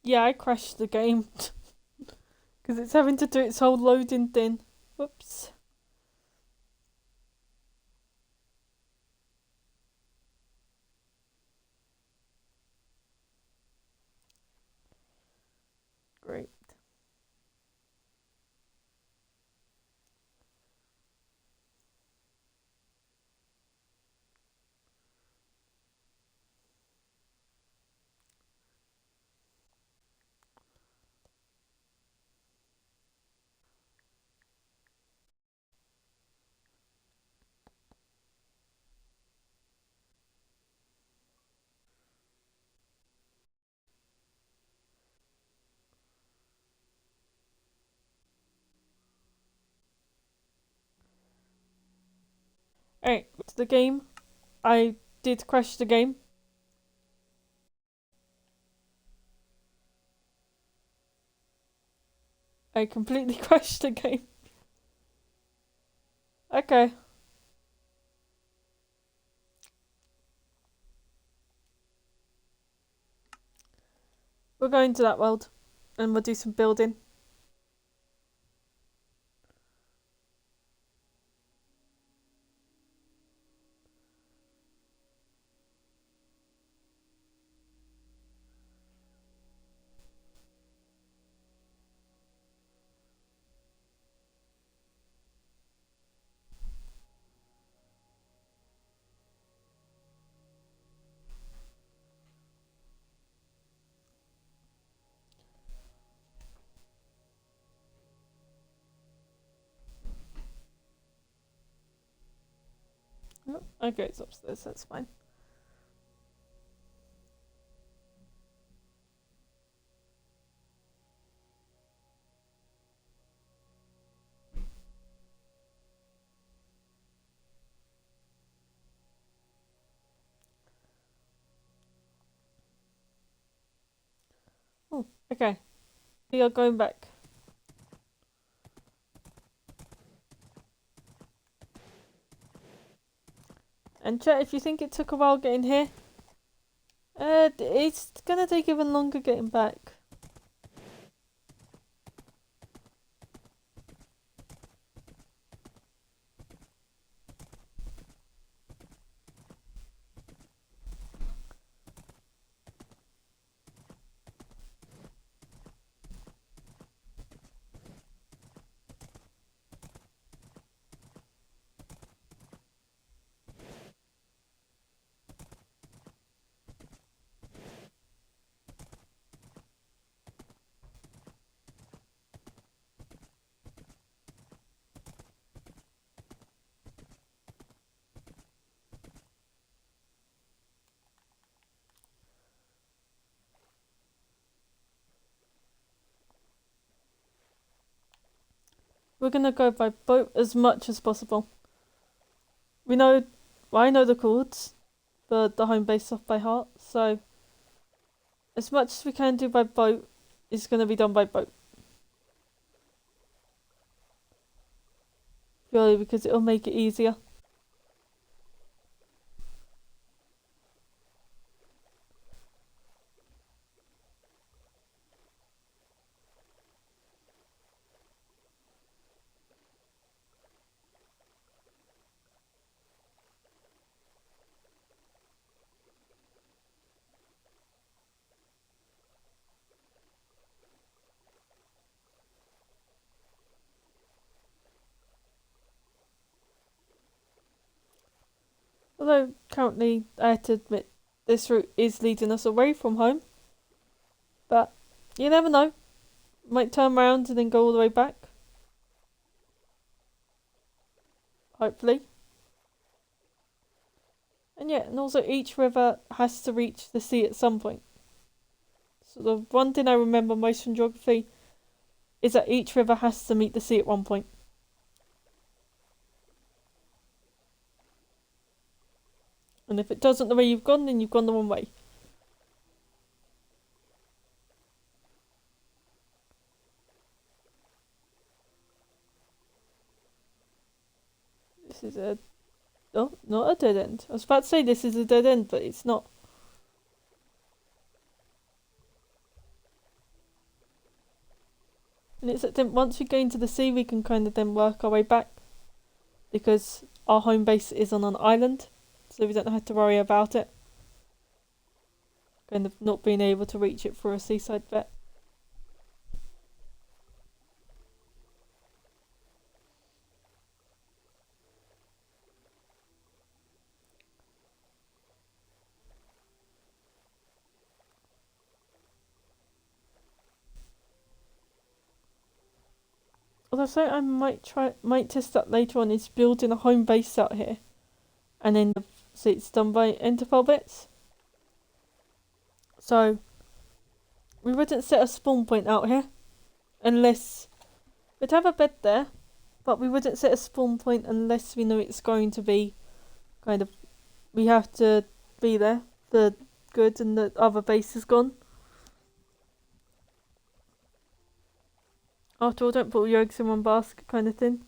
Yeah, I crashed the game. Because it's having to do its whole loading thing. Whoops. Great. Alright, to the game. I did crash the game. I completely crashed the game. Okay. We'll go into that world and we'll do some building. Oh, okay, it's upstairs, that's fine. Oh, okay. We are going back. And chat, if you think it took a while getting here, it's gonna take even longer getting back. We're gonna go by boat as much as possible. We know, well, I know the chords. the home base stuff by heart. So as much as we can do by boat is going to be done by boat. Purely because it'll make it easier. Although currently I have to admit this route is leading us away from home. But you never know. Might turn around and then go all the way back. Hopefully. And yeah, and also each river has to reach the sea at some point. So the one thing I remember most from geography is that each river has to meet the sea at one point. And if it doesn't the way you've gone, then you've gone the wrong way. This is a... Oh, not a dead end. I was about to say this is a dead end, but it's not. And it's that then once we go into the sea, we can kind of then work our way back. Because our home base is on an island, so we don't have to worry about it. Kind of not being able to reach it through a seaside bit. Although I might test that later on is building a home base out here. And then see it's done by Enderpearl bits. So we wouldn't set a spawn point out here unless we'd have a bed there, but we wouldn't set a spawn point unless we know it's going to be kind of we have to be there for good and the other base is gone. After all, don't put all your eggs in one basket kind of thing.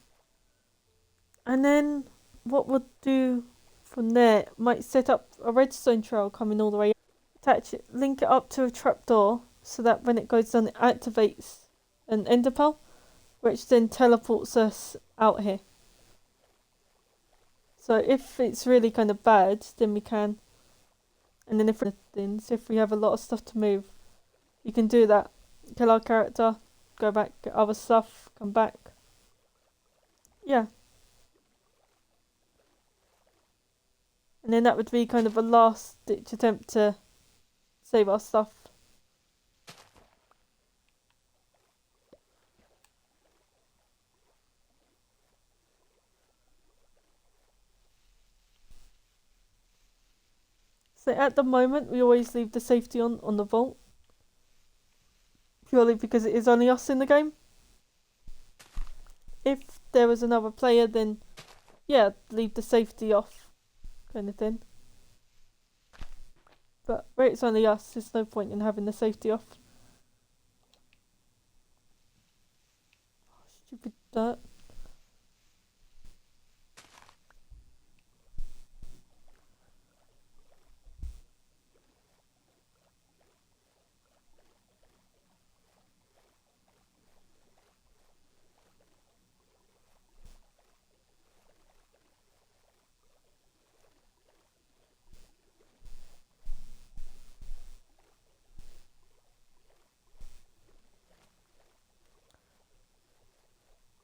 And then what we'll do from there, might set up a redstone trail coming all the way up. Attach it, link it up to a trapdoor so that when it goes down it activates an enderpearl, which then teleports us out here. So if it's really kind of bad, then we can. And then if we have a lot of stuff to move, you can do that. Kill our character, go back, get other stuff, come back. Yeah. And then that would be kind of a last ditch attempt to save our stuff. So at the moment we always leave the safety on the vault. Purely because it is only us in the game. If there was another player then yeah, leave the safety off kind of thing. But where it's only us, there's no point in having the safety off. Oh, stupid dirt.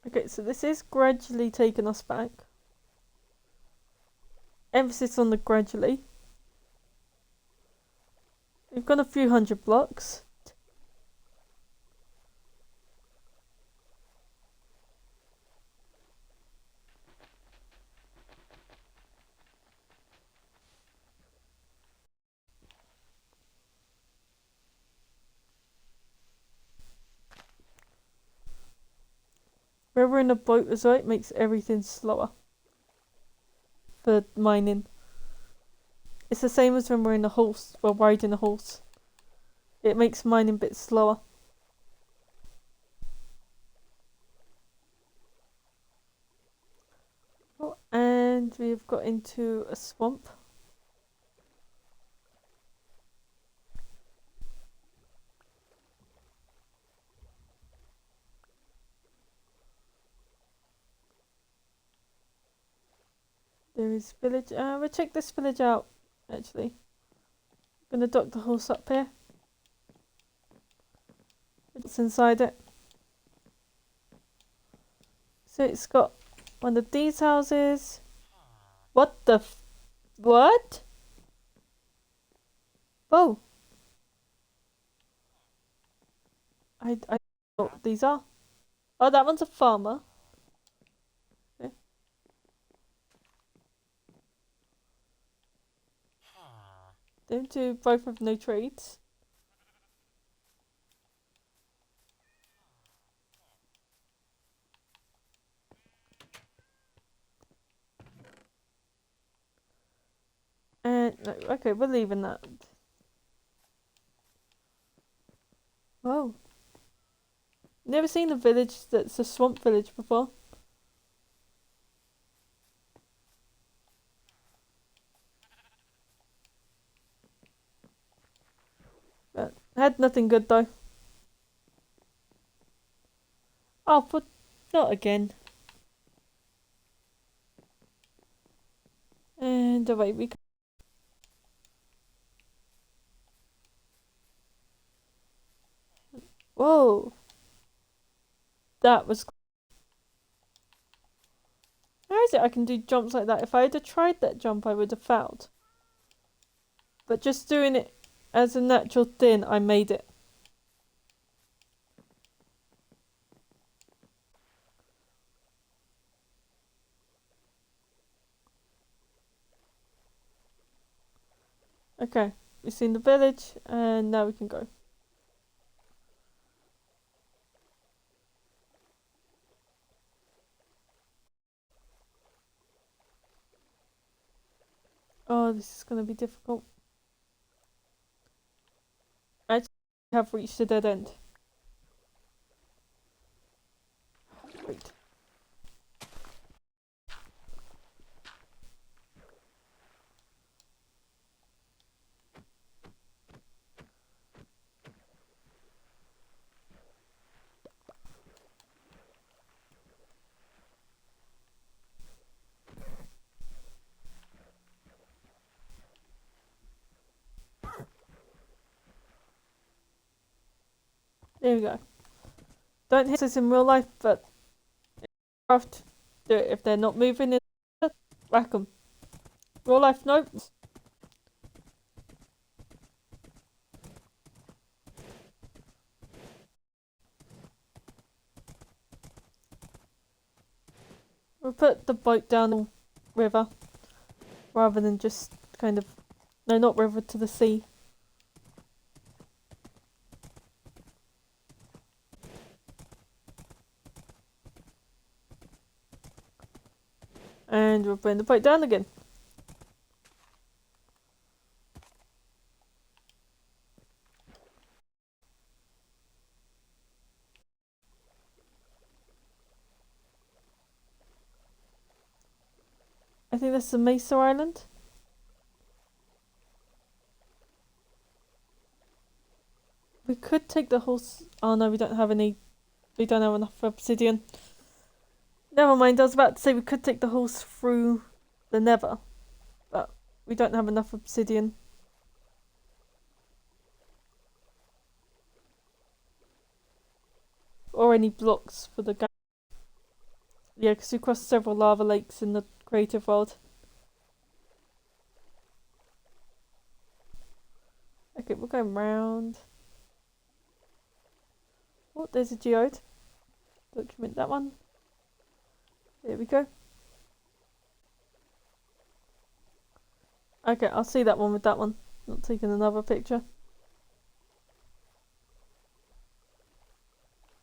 Okay, so this is gradually taking us back. Emphasis on the gradually. We've got a few hundred blocks. Where we're in a boat as well, it makes everything slower for mining. It's the same as when we're in a horse, we're riding a horse. It makes mining a bit slower. Oh, and we've got into a swamp. There is village. We'll check this village out, actually. I'm gonna dock the horse up here. What's inside it? So it's got one of these houses. What the what? Oh. I don't know what these are. Oh, that one's a farmer. Okay. Them two both have no trades. And no, okay, we're leaving that. Whoa. Never seen a village that's a swamp village before. But I had nothing good though. Oh, but not again. And away we go. Whoa. That was. How is it I can do jumps like that? If I had tried that jump, I would have failed. But just doing it as a natural thing, I made it. Okay, we've seen the village, and now we can go. Oh, this is gonna be difficult. I actually have reached a dead end. Great. There we go. Don't hit this in real life, but craft do it if they're not moving in. Whack 'em. Real life, nope. We'll put the boat down the river rather than just kind of. No, not river, to the sea. And we'll bring the boat down again. I think that's the Mesa Island. We could take the horse. Oh no, we don't have any. We don't have enough obsidian. Never mind, I was about to say we could take the horse through the Nether, but we don't have enough obsidian. Or any blocks for the game. Yeah, because we crossed several lava lakes in the creative world. Okay, we're going round. Oh, there's a geode. Document that one. There we go. Okay, I'll see that one with that one. Not taking another picture.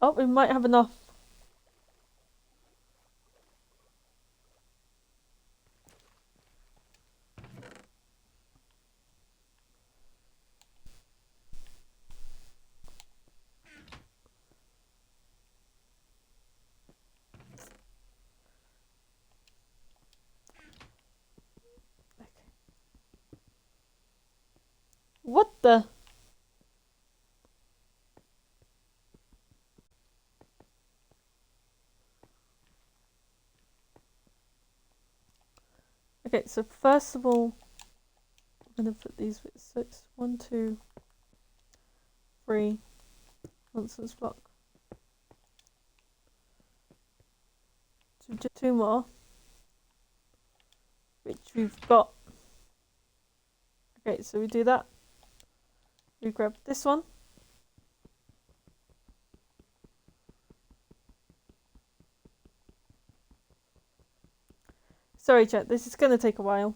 Oh, we might have enough. What the? Okay, so first of all, I'm gonna put these bits. So it's 1, 2, 3 nonsense block. So just 2 more, which we've got. Okay, so we do that. We grab this one. Sorry, chat. This is gonna take a while.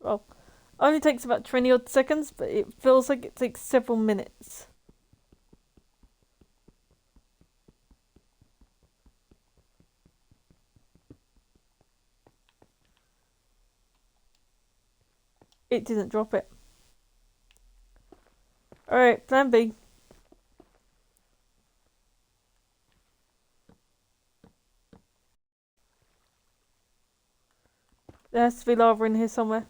Well, only takes about 20 odd seconds, but it feels like it takes several minutes. It didn't drop it. Alright, plan B. There has to be lava in here somewhere.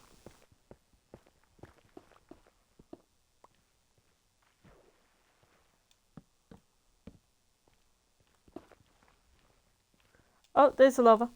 Oh, there's the lava.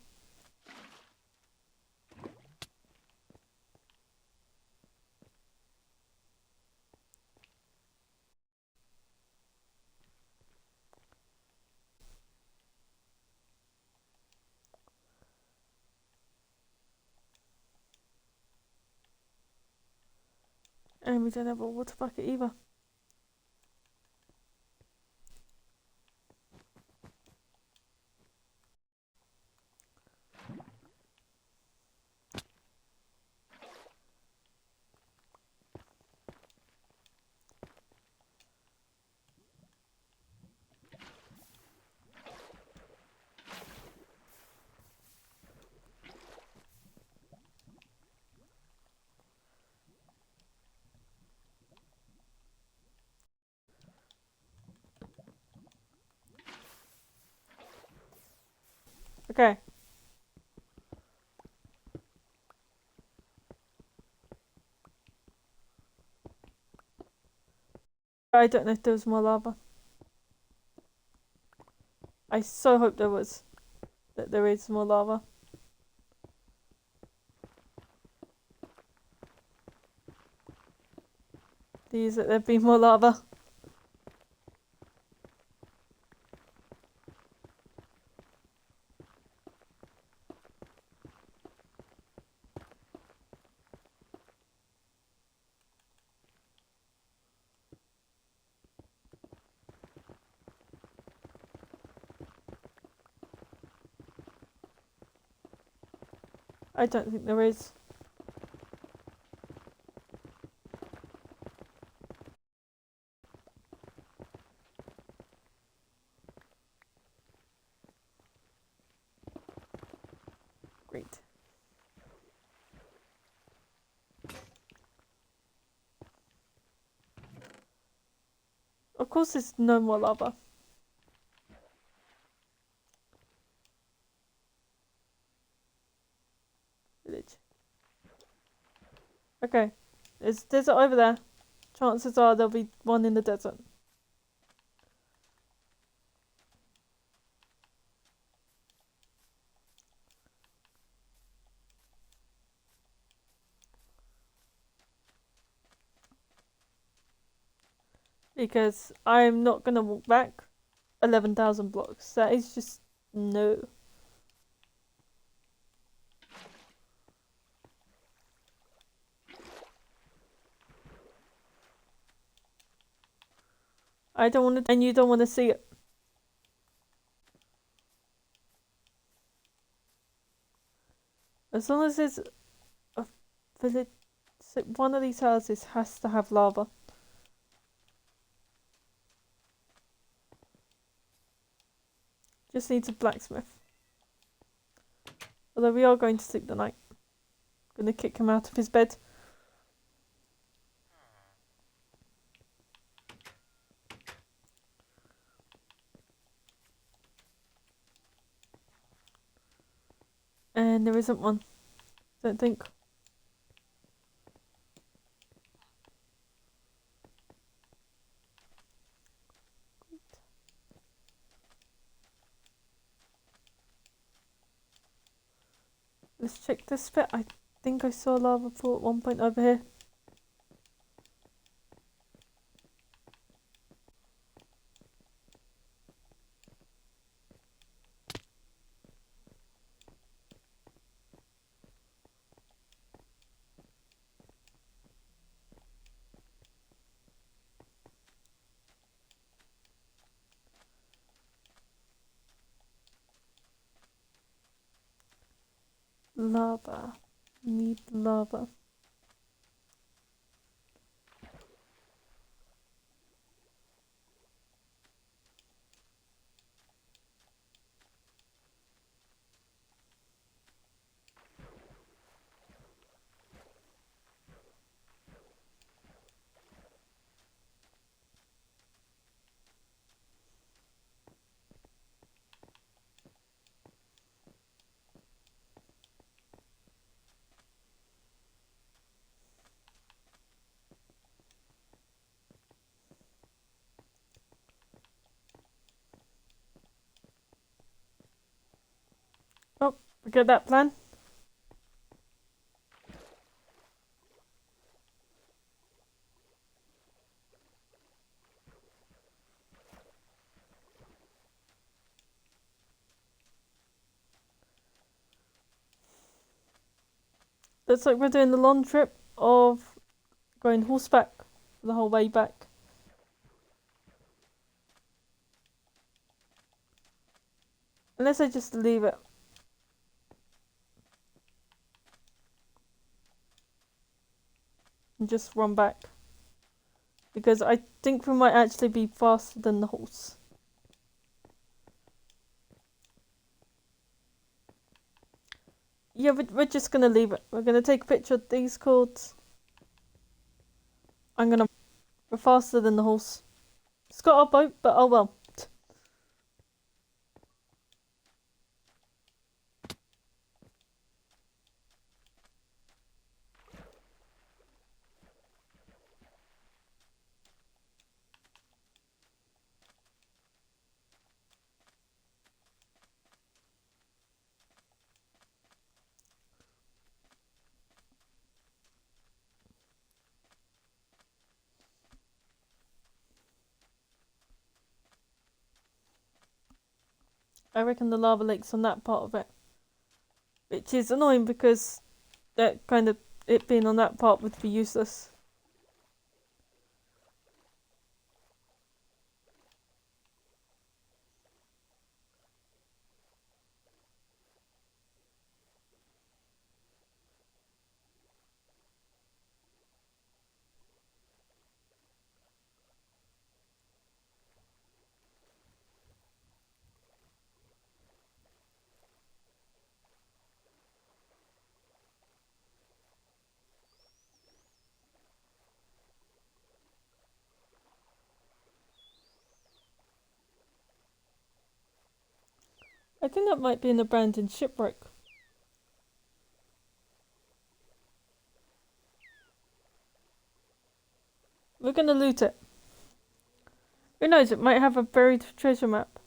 And we don't have a water bucket either. Okay. I don't know if there was more lava. I so hope there was. That there is more lava. These that there'd be more lava. I don't think there is. Great. Of course there's no more lava. Village. Okay. There's a desert over there. Chances are there'll be one in the desert. Because I'm not gonna walk back 11,000 blocks. That is just no. I don't want to, and you don't want to see it. As long as there's a village, one of these houses has to have lava. Just needs a blacksmith. Although we are going to sleep the night. Gonna kick him out of his bed. And there isn't one. Don't think. Let's check this bit. I think I saw a lava pool at one point over here. Lava. Need lava. Oh, forget that plan. Looks like we're doing the long trip of going horseback the whole way back. Unless I just leave it. And just run back. Because I think we might actually be faster than the horse. Yeah, we're just gonna leave it. We're gonna take a picture of these cords. We're faster than the horse. It's got our boat, but oh well. I reckon the lava lake's on that part of it. Which is annoying because that kind of it being on that part would be useless. I think that might be an abandoned shipwreck. We're gonna loot it. Who knows, it might have a buried treasure map.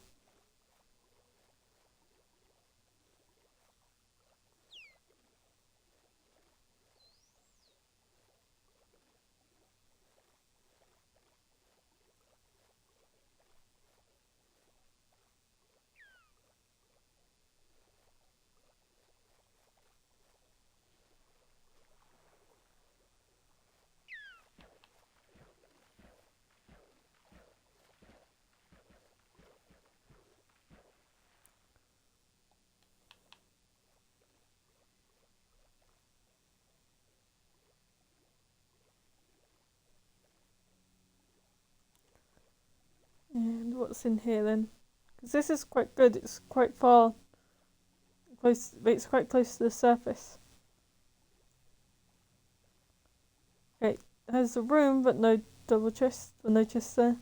And what's in here then? Because this is quite good, it's quite far. Close, it's quite close to the surface. Okay, has a room but no double chest, or no chest there.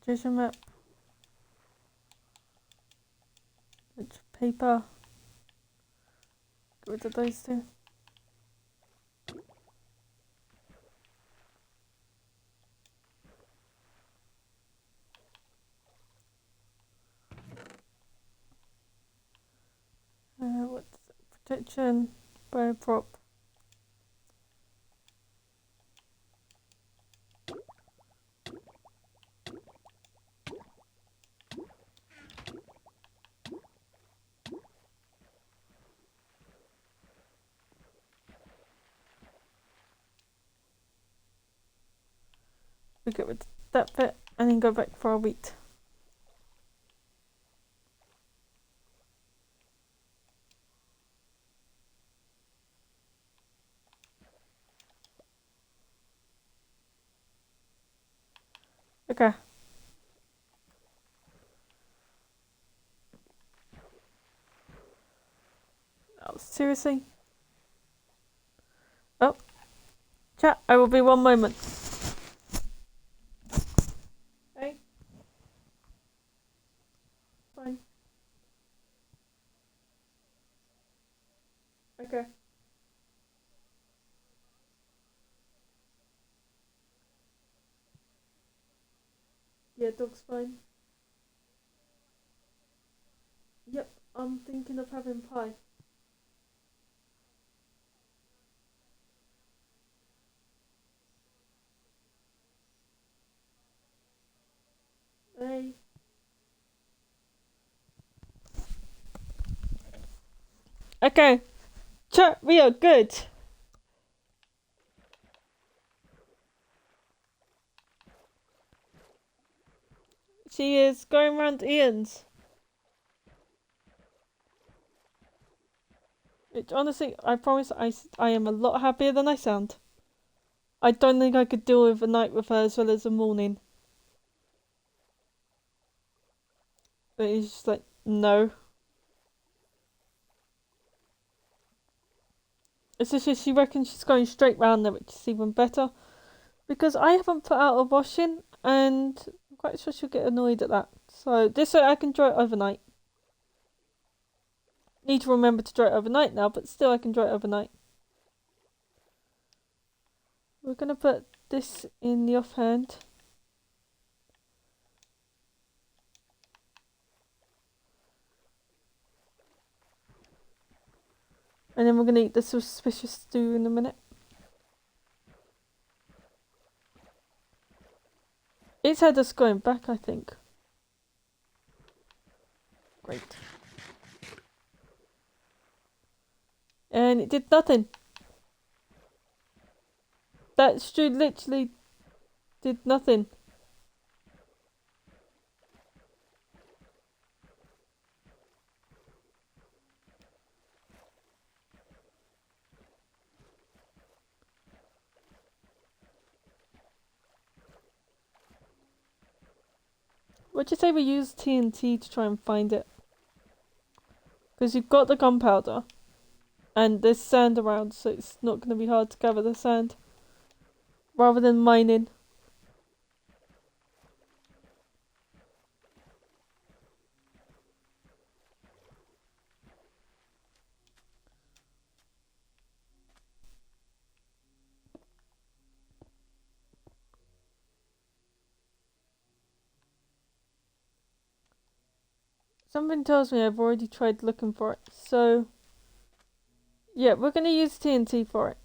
Treasure map. Bunch of paper. Get rid of those two. What's that? Protection, bow prop. We get rid of that bit and then go back for our wheat. Okay. Oh, seriously? Oh. Chat, I will be one moment. Hey. Fine. Okay. Yeah, dog's fine. Yep, I'm thinking of having pie. Hey. Okay. Chat, we are good. She is going round Ian's. Which honestly, I promise I am a lot happier than I sound. I don't think I could deal with a night with her as well as a morning. But he's just like, no. It's just she reckons she's going straight round there, which is even better. Because I haven't put out a washing and I'm quite sure she'll get annoyed at that. So this way I can dry it overnight. Need to remember to dry it overnight now, but still I can dry it overnight. We're going to put this in the offhand. And then we're going to eat the suspicious stew in a minute. It's had us going back, I think. Great. And it did nothing. That stew literally did nothing. Would you say we use TNT to try and find it? Because you've got the gunpowder. And there's sand around, so it's not going to be hard to gather the sand. Rather than mining. Something tells me I've already tried looking for it, so yeah, we're gonna use TNT for it.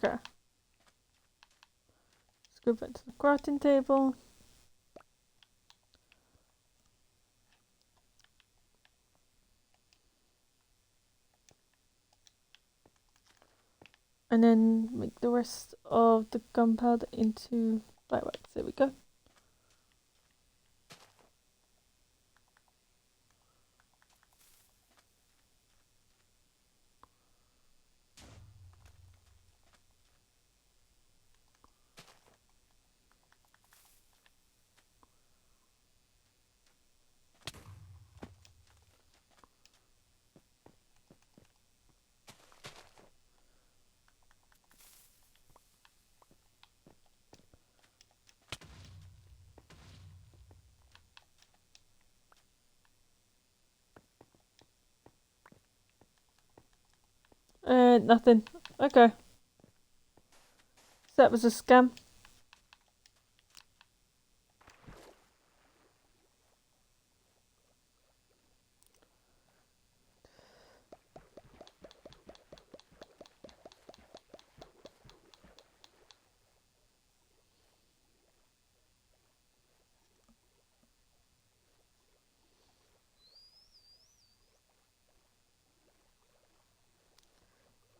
Okay. Let's go back to the crafting table. And then make the rest of the gunpowder into fireworks. There we go. Nothing. Okay. So that was a scam.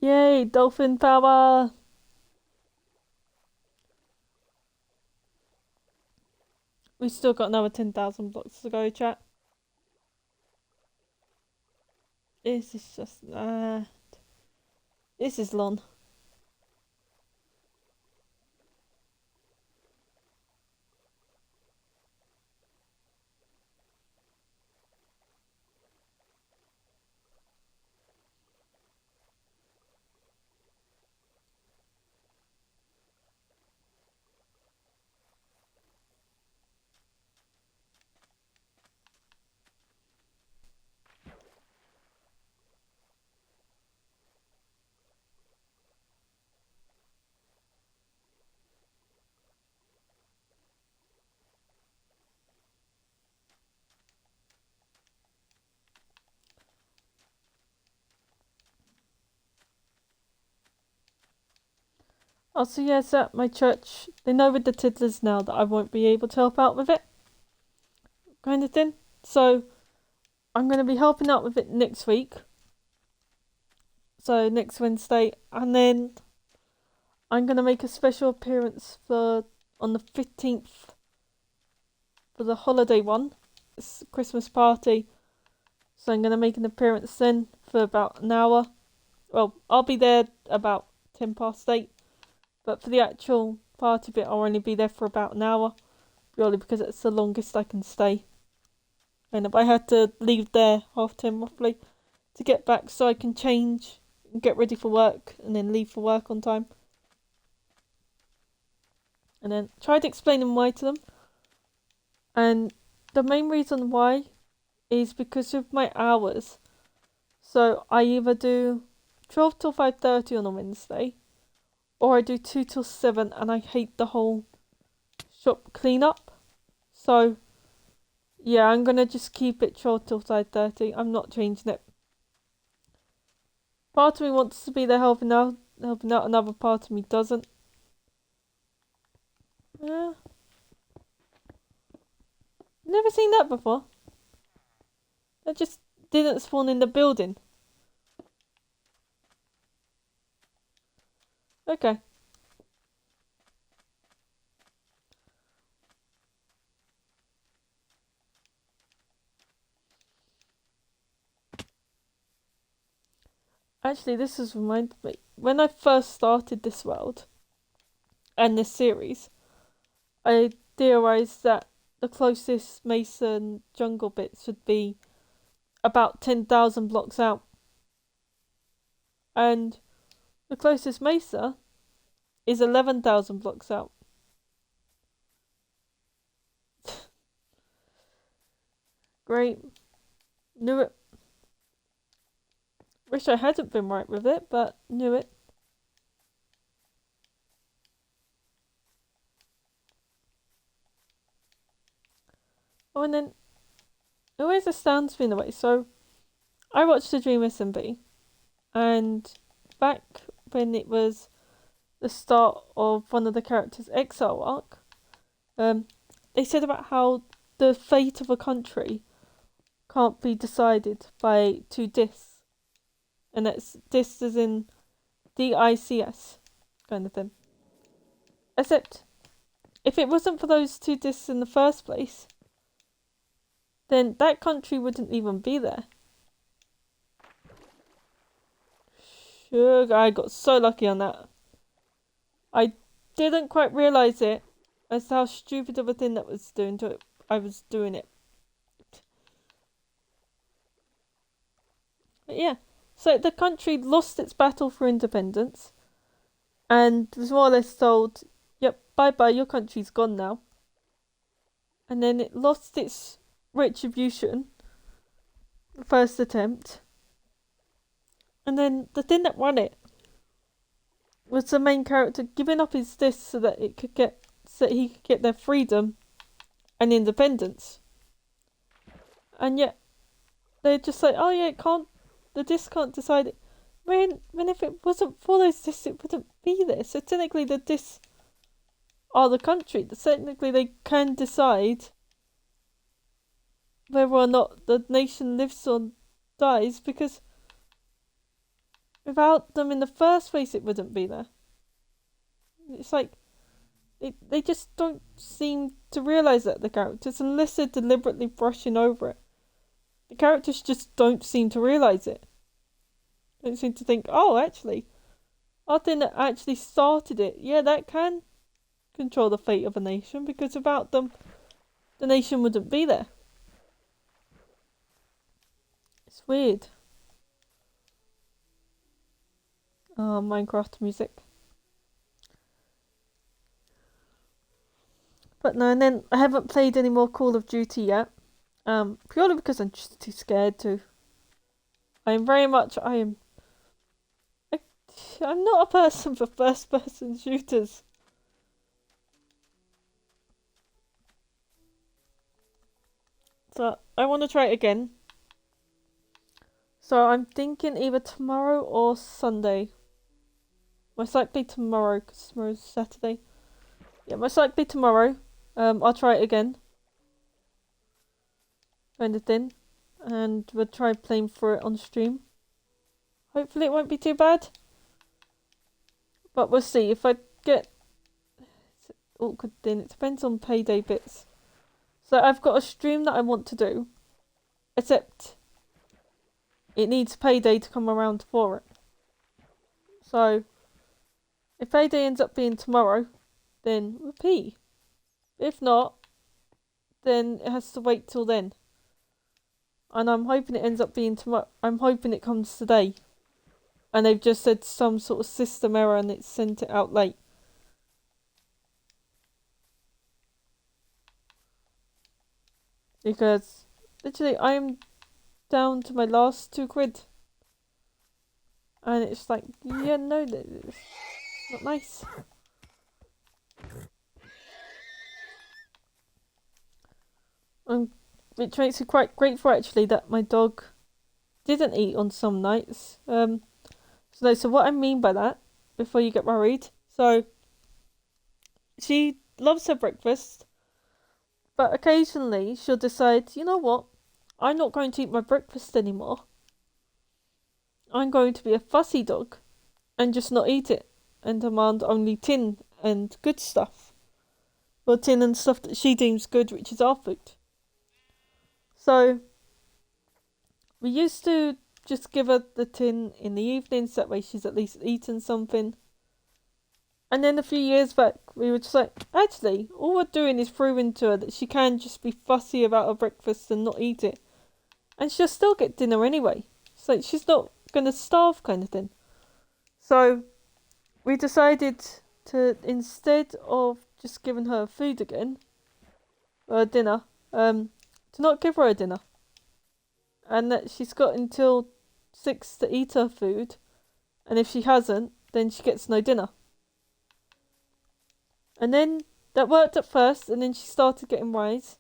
Yay, dolphin power! We still got another 10,000 blocks to go, chat. This is just, this is long. Also, yes, at my church, they know with the tiddlers now that I won't be able to help out with it. Kind of thing. So, I'm going to be helping out with it next week. So, next Wednesday. And then I'm going to make a special appearance on the 15th for the holiday one. It's a Christmas party. So, I'm going to make an appearance then for about an hour. Well, I'll be there about 8:10. But for the actual party bit, I'll only be there for about an hour. Purely because it's the longest I can stay. And if I had to leave there 10:30 roughly to get back so I can change and get ready for work and then leave for work on time. And then tried explaining why to them. And the main reason why is because of my hours. So I either do 12 till 5:30 on a Wednesday, or I do 2 till 7, and I hate the whole shop clean up. So yeah, I'm gonna just keep it 12 till 5:30. I'm not changing it. Part of me wants to be there helping out, another part of me doesn't. Never seen that before. That just didn't spawn in the building. Okay. Actually, this has reminded me. When I first started this world and this series, I theorised that the closest Mason jungle bits would be about 10,000 blocks out. And the closest Mesa is 11,000 blocks out. Great. Knew it. Wish I hadn't been right with it, but knew it. Oh, and then it always astounds me in a way. So I watched the Dream SMB, and back when it was the start of one of the characters' exile arc, they said about how the fate of a country can't be decided by two discs. And that's discs as in DICS kind of thing. Except, if it wasn't for those two discs in the first place, then that country wouldn't even be there. Sugar, I got so lucky on that. I didn't quite realise it as how stupid of a thing that was doing to it. I was doing it. But yeah, so the country lost its battle for independence and was more or less told, yep, bye-bye, your country's gone now. And then it lost its retribution, the first attempt. And then the thing that won it was the main character giving up his disc so that he could get their freedom and independence. And yet they're just like, oh yeah, the disc can't decide it. When if it wasn't for those discs, it wouldn't be there. So technically the discs are the country. Technically they can decide whether or not the nation lives or dies, because without them in the first place it wouldn't be there. It's like they just don't seem to realise that, the characters, unless they're deliberately brushing over it. The characters just don't seem to realise it. Don't seem to think, oh, actually, our thing that actually started it, yeah, that can control the fate of a nation, because without them, the nation wouldn't be there. It's weird. Oh, Minecraft music. But no, and then I haven't played any more Call of Duty yet. Purely because I'm just too scared to. I'm not a person for first-person shooters. So I want to try it again. So I'm thinking either tomorrow or Sunday. Most likely tomorrow, because tomorrow's Saturday. Yeah, most likely tomorrow. I'll try it again. Kind of thing. And we'll try playing through it on stream. Hopefully it won't be too bad. But we'll see. If I get... It's an awkward thing. It depends on payday bits. So I've got a stream that I want to do. Except it needs payday to come around for it. So if payday ends up being tomorrow, then repeat. If not, then it has to wait till then. And I'm hoping it ends up being tomorrow. I'm hoping it comes today. And they've just said some sort of system error and it's sent it out late. Because literally I am down to my last £2. And it's like, yeah, no, it's not nice. Which makes me quite grateful actually that my dog didn't eat on some nights. So what I mean by that, before you get worried, so she loves her breakfast, but occasionally she'll decide, you know what, I'm not going to eat my breakfast anymore. I'm going to be a fussy dog and just not eat it and demand only tin and good stuff. Well, tin and stuff that she deems good, which is our food. So we used to just give her the tin in the evenings, that way she's at least eaten something. And then a few years back, we were just like, actually, all we're doing is proving to her that she can just be fussy about her breakfast and not eat it. And she'll still get dinner anyway. So she's not going to starve kind of thing. So we decided to, instead of just giving her food again, or dinner, to not give her a dinner. And that she's got until 6 to eat her food. And if she hasn't, then she gets no dinner. And then that worked at first, and then she started getting wise.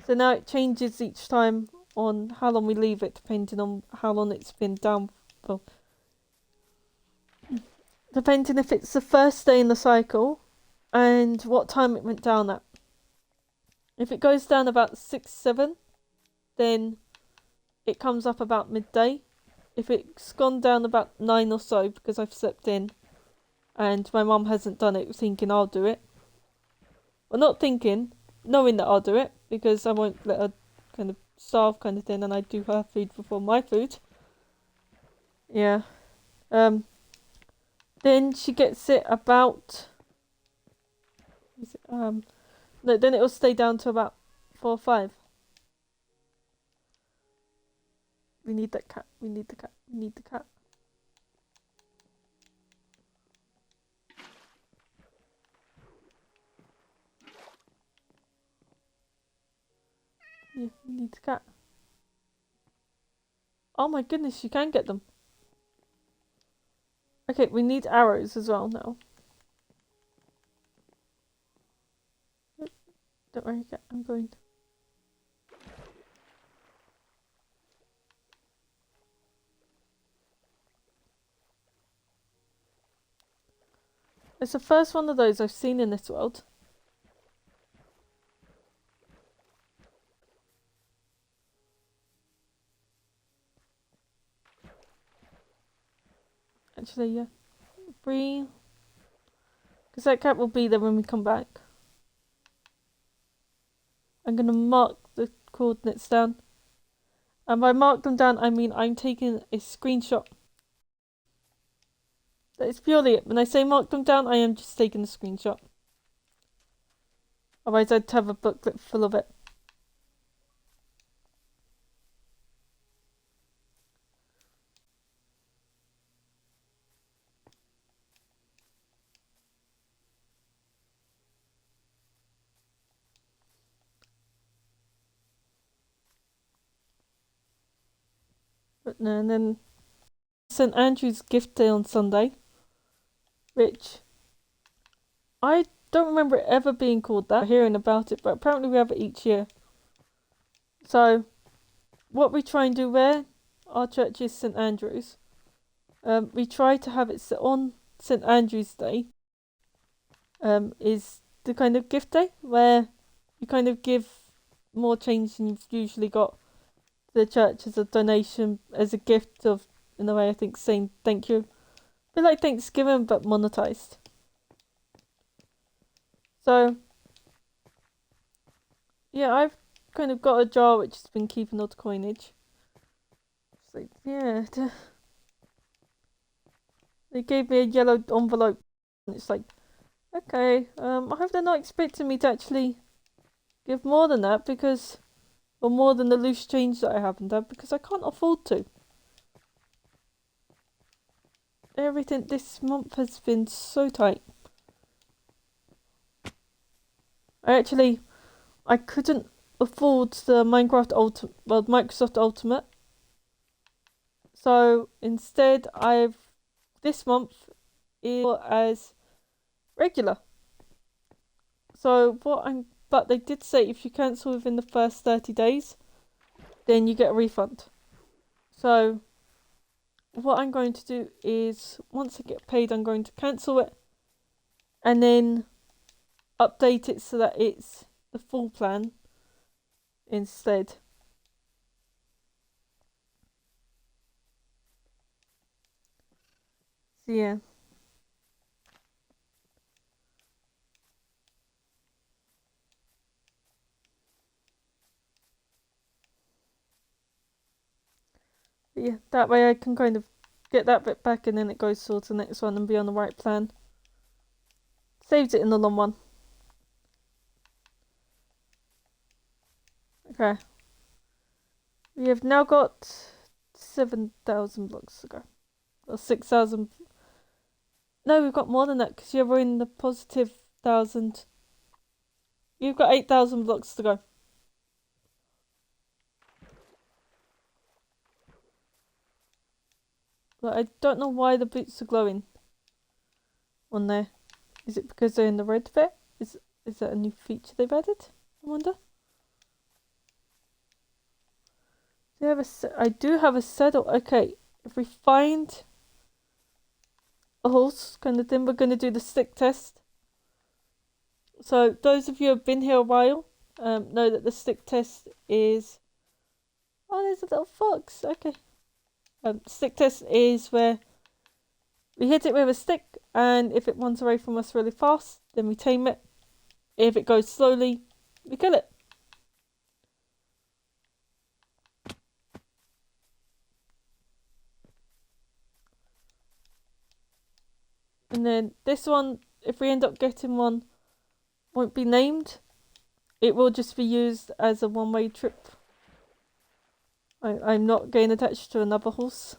So now it changes each time on how long we leave it, depending on how long it's been down for. depending if it's the first day in the cycle and what time it went down at. If it goes down about 6, 7, then it comes up about midday. If it's gone down about 9 or so because I've slept in and my mum hasn't done it thinking I'll do it. Well, not thinking, knowing that I'll do it because I won't let her kind of starve kind of thing, and I do her food before my food. Yeah. Then she gets it about... no, then it'll stay down to about 4 or 5. We need that cat. We need the cat. We need the cat. Yeah, we need the cat. Oh my goodness, you can get them. Okay, we need arrows as well now. Don't worry, cat. I'm going. It's the first one of those I've seen in this world. Actually, yeah. 3. Because that cat will be there when we come back. I'm going to mark the coordinates down. And by mark them down, I mean I'm taking a screenshot. That is purely it. When I say mark them down, I am just taking a screenshot. Otherwise, I'd have a booklet full of it. But no, and then St. Andrew's gift day on Sunday, which I don't remember it ever being called that, or hearing about it, but apparently we have it each year. So, what we try and do where our church is St. Andrew's, we try to have it on St. Andrew's Day, is the kind of gift day where you kind of give more change than you've usually got to the church as a donation, as a gift of, in a way, I think, saying thank you. A bit like Thanksgiving, but monetized. So, yeah, I've kind of got a jar which has been keeping all the coinage. It's like, yeah. They gave me a yellow envelope, and it's like, okay, I hope they're not expecting me to actually give more than that, because, or more than the loose change that I haven't done, because I can't afford to. Everything this month has been so tight. I couldn't afford the Microsoft Ultimate. So instead, this month is as regular. So but they did say if you cancel within the first 30 days, then you get a refund. So what I'm going to do is, once I get paid, I'm going to cancel it and then update it so that it's the full plan instead. So yeah. But yeah, that way I can kind of get that bit back and then it goes towards the next one and be on the right plan. Saves it in the long run. Okay. We have now got 7,000 blocks to go. Or 6,000. No, we've got more than that because you're in the positive 1,000. You've got 8,000 blocks to go. But I don't know why the boots are glowing on there. Is it because they're in the red bit? Is that a new feature they've added? I wonder. I do have a saddle. Okay, if we find a horse kind of thing. We're going to do the stick test. So those of you who have been here a while know that the stick test is... Oh, there's a little fox. Okay. Stick test is where we hit it with a stick, and if it runs away from us really fast, then we tame it. If it goes slowly, we kill it. And then this one, if we end up getting one, won't be named. It will just be used as a one-way trip. I'm not getting attached to another horse.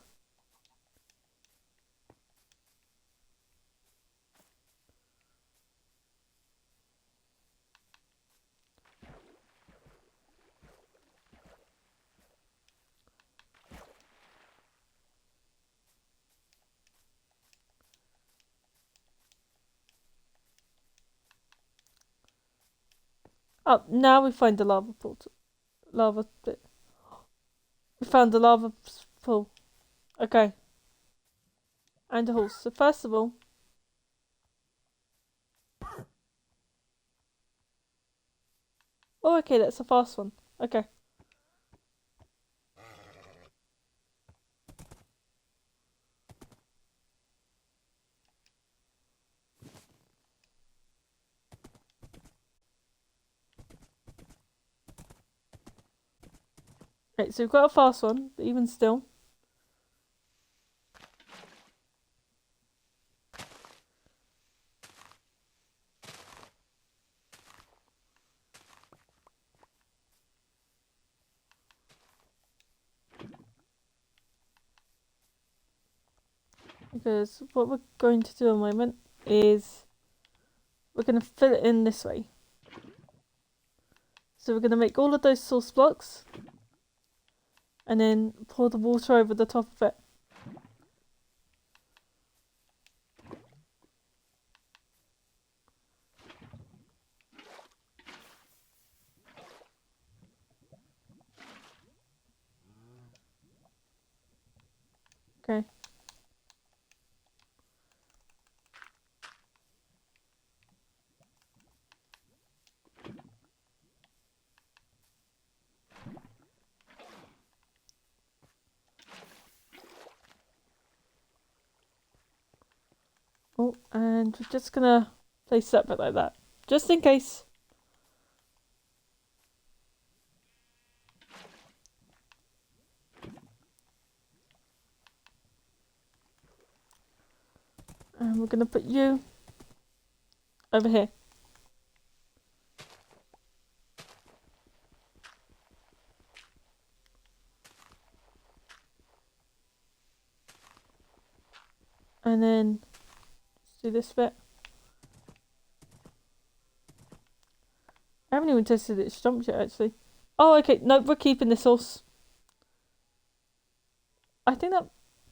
Oh, now we find the lava portal. Lava bit. We found the lava pool. Okay. And a horse. So first of all... Oh, okay, that's a fast one. Okay. Right, so we've got a fast one, but even still. Because what we're going to do in a moment is we're going to fill it in this way. So we're going to make all of those source blocks and then pour the water over the top of it. Okay. Oh, and we're just going to place that bit like that, just in case. And we're going to put you over here. And then do this bit. I haven't even tested its jump yet, actually. Oh, okay. No, we're keeping this horse. I think that...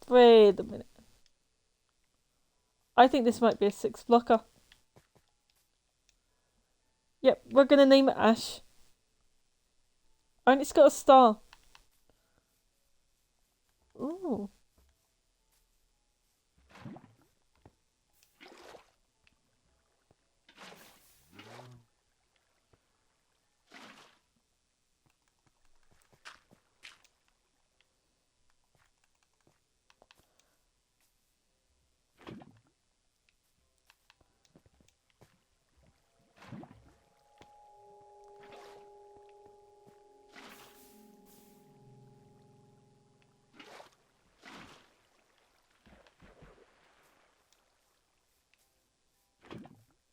Wait a minute. I think this might be a 6 blocker. Yep, we're going to name it Ash. And it's got a star. Ooh.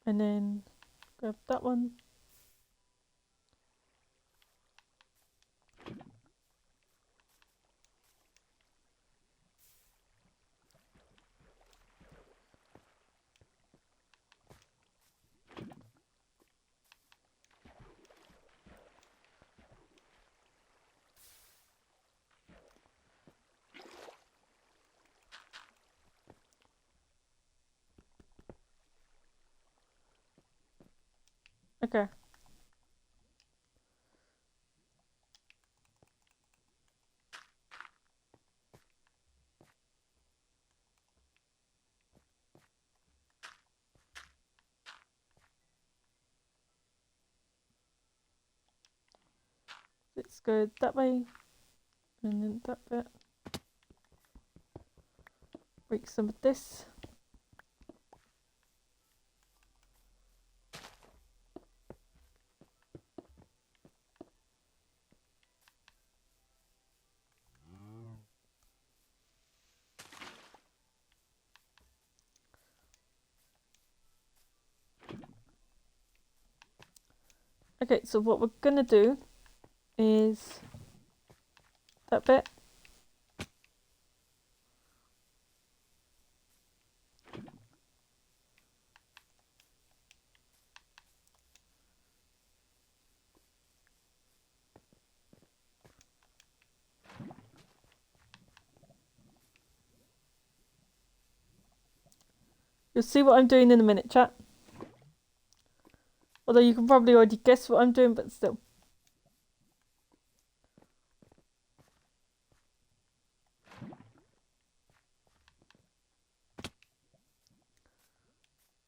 And then grab that one. Okay. Let's go that way. And then that bit. Break some of this. Okay, so what we're gonna do is that bit. You'll see what I'm doing in a minute, chat. Although you can probably already guess what I'm doing, but still.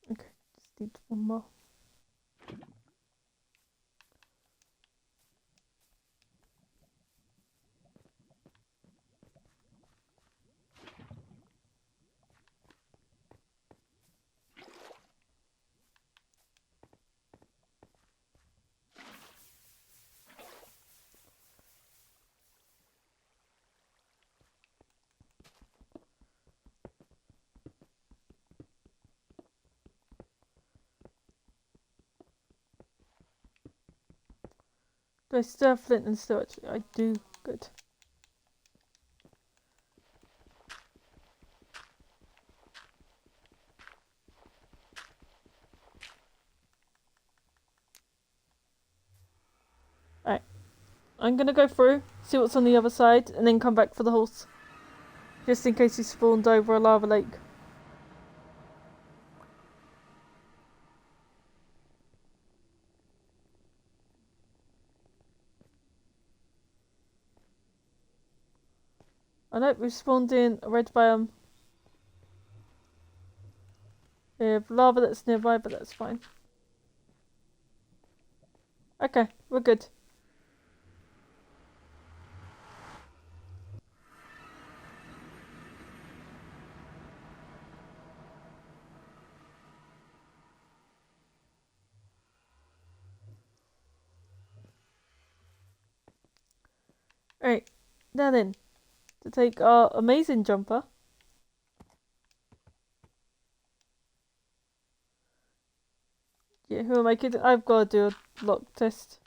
Okay, just need one more. Do I still have flint and steel? Actually, I do. Good. Alright. I'm gonna go through, see what's on the other side, and then come back for the horse. Just in case he spawned over a lava lake. I know we've spawned in a red biome. We have lava that's nearby, but that's fine. Okay, we're good. Alright, now then, to take our amazing jumper. Yeah, who am I kidding? I've got to do a lock test.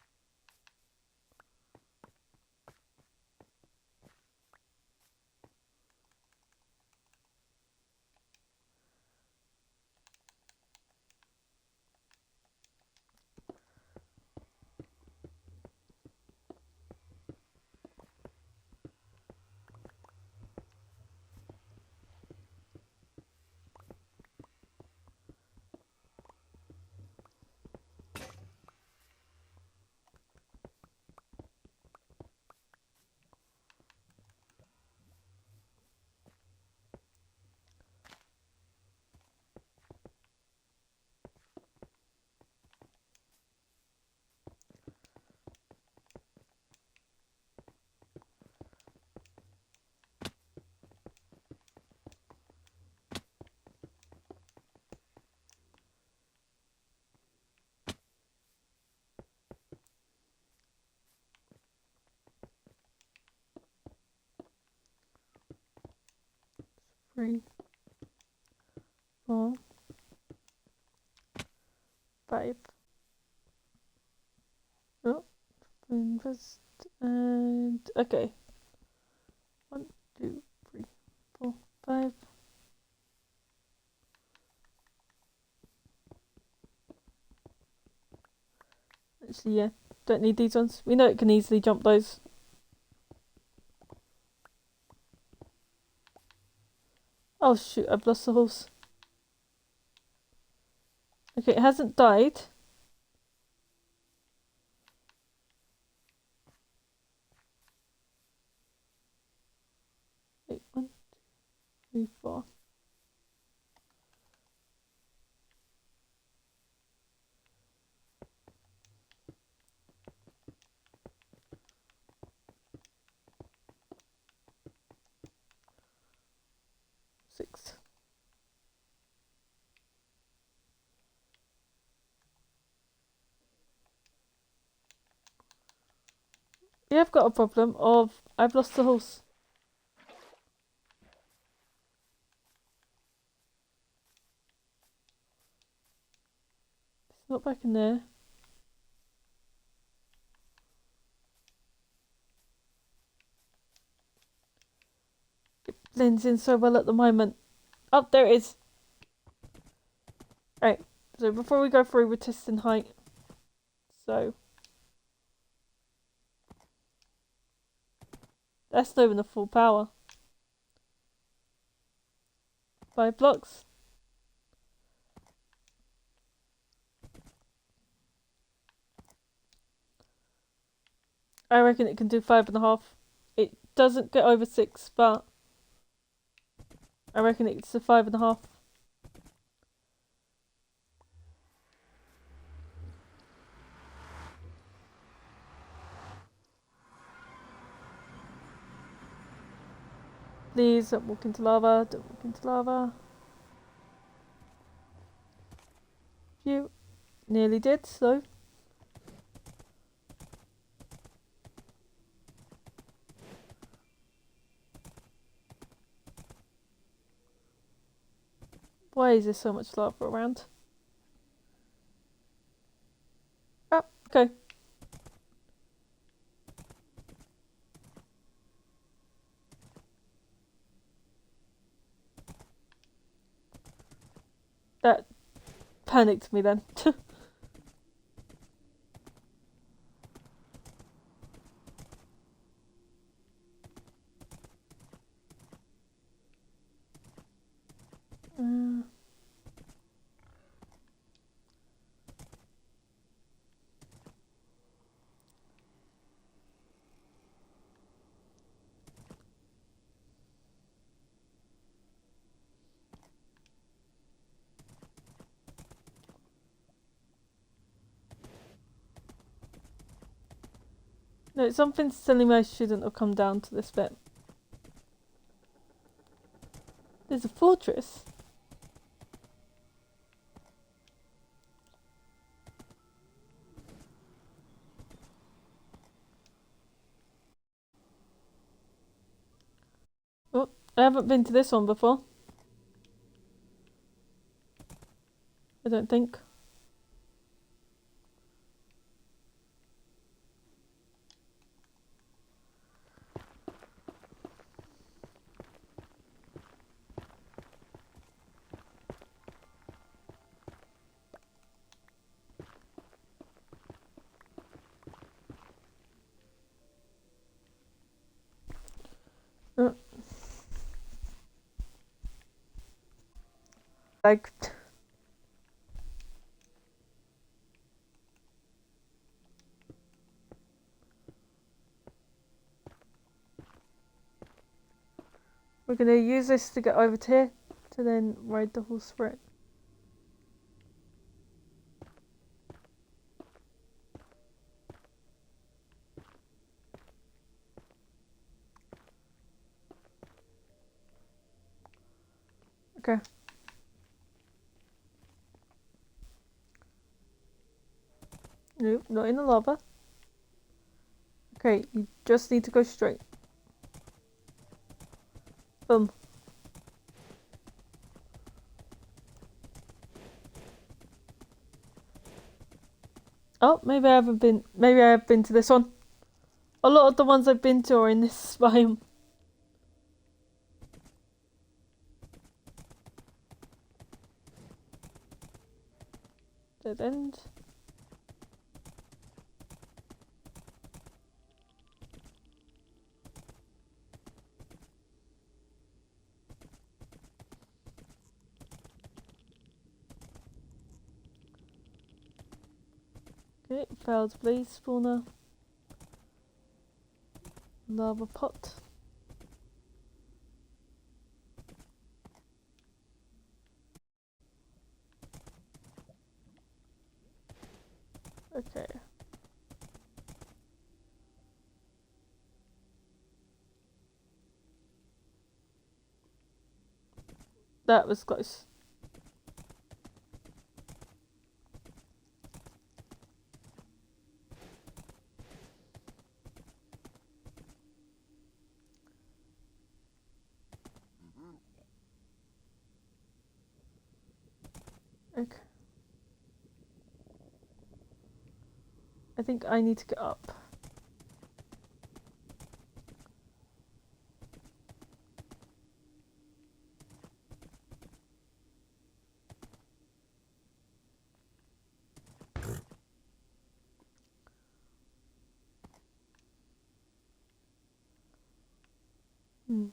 Three, 4, 5. Oh, invest and okay. 1, 2, 3, 4, 5. Actually, yeah, don't need these ones. We know it can easily jump those. Oh shoot, I've lost the horse. Okay, it hasn't died. Wait, 1, 2, 3, 4. 6. Yeah, I've got a problem of I've lost the horse. It's not back in there. It blends in so well at the moment. Oh, there it is. Right, so before we go through, we're testing height. So that's not even the full power. 5 blocks. I reckon it can do 5.5. It doesn't get over 6, but I reckon it's a 5.5. Please don't walk into lava. Don't walk into lava. You nearly did, so. Why is there so much lava around? Oh, okay. That panicked me then. uh, no, something's telling me I shouldn't have come down to this bit. There's a fortress. Oh, I haven't been to this one before. I don't think. Uh, like. We're gonna use this to get over to here, to then ride the horse for it. Okay. Nope, not in the lava. Okay, you just need to go straight. Boom. Oh, maybe I haven't been. Maybe I have been to this one. A lot of the ones I've been to are in this biome. Dead end. Okay, failed blaze spawner. Lava pot. Okay. That was close. Okay. I think I need to get up. Hmm.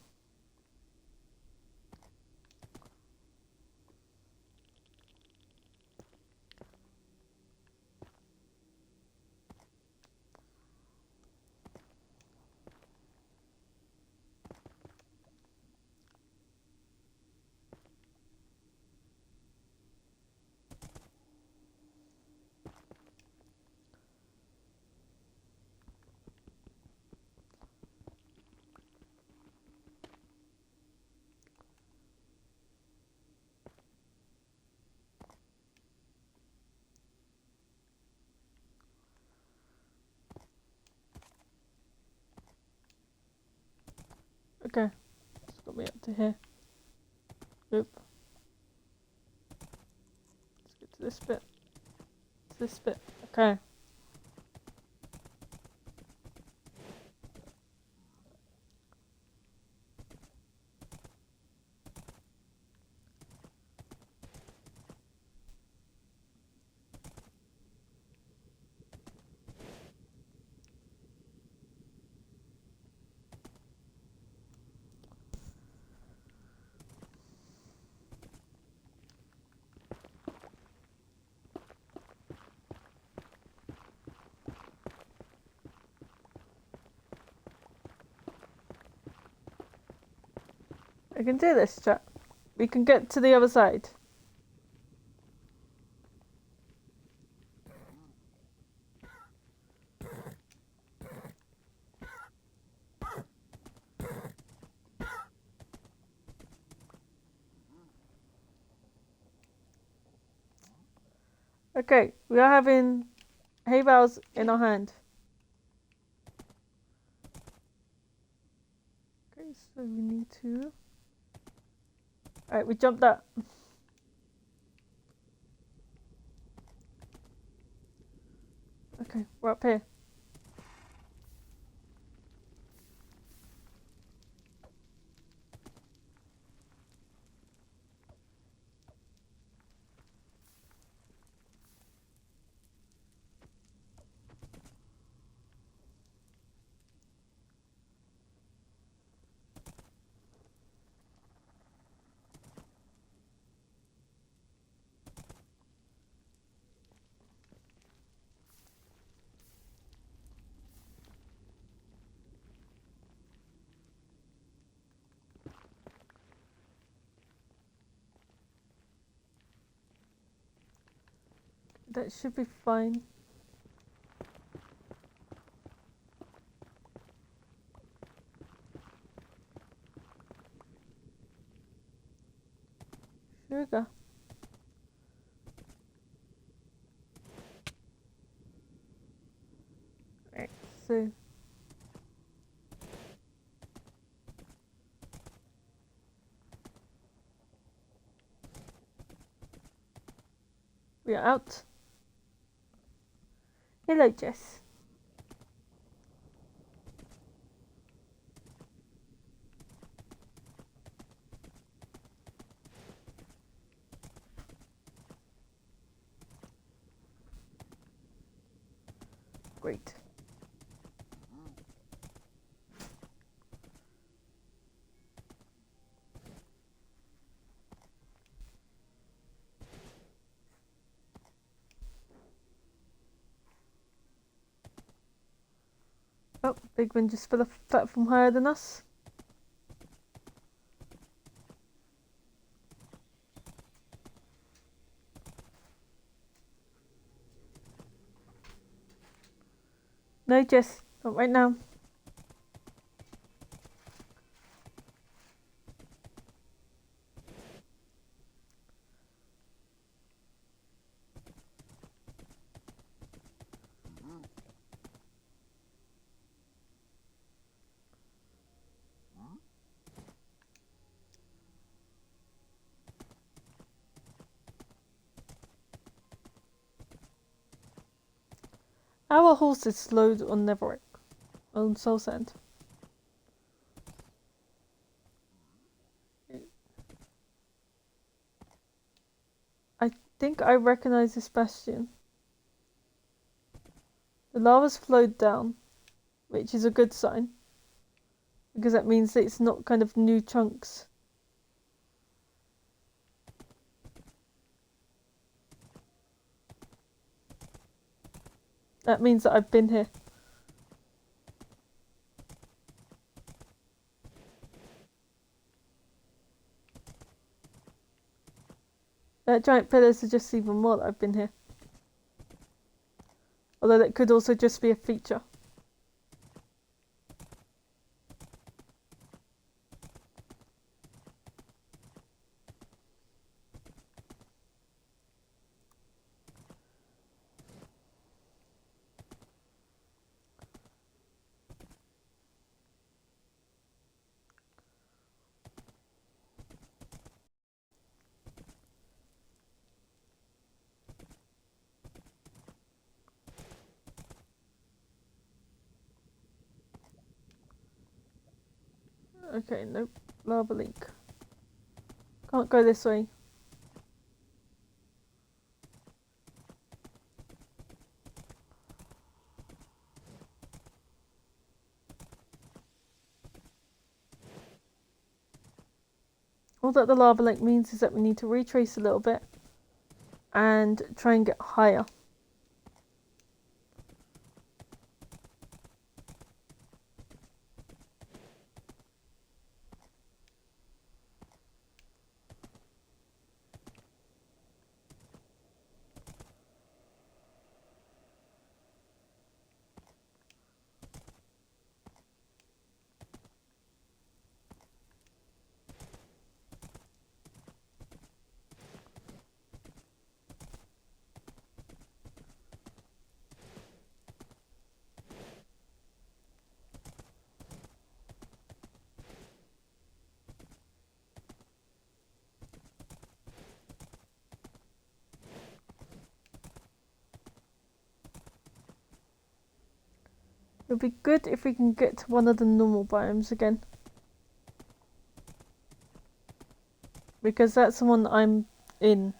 Okay. It's got me up to here. Oop. Let's get to this bit. To this bit. Okay. I can do this, chat. We can get to the other side. Okay, we are having hay bales in our hand. Okay, so we need to... Alright, we jumped that. Okay, we're up here. That should be fine. Sugar. Right, so... We are out. Hello, Jess. Great. Oh, big one just fell off a platform higher than us. No, Jess, not right now. Our horse is slowed on Netherrack. On Soul Sand. I think I recognize this bastion. The lava's flowed down, which is a good sign. Because that means that it's not kind of new chunks. That means that I've been here. That giant pillar suggests even more that I've been here. Although that could also just be a feature. Okay, nope. Lava leak. Can't go this way. All that the lava lake means is that we need to retrace a little bit and try and get higher. It would be good if we can get to one of the normal biomes again. Because that's the one I'm in.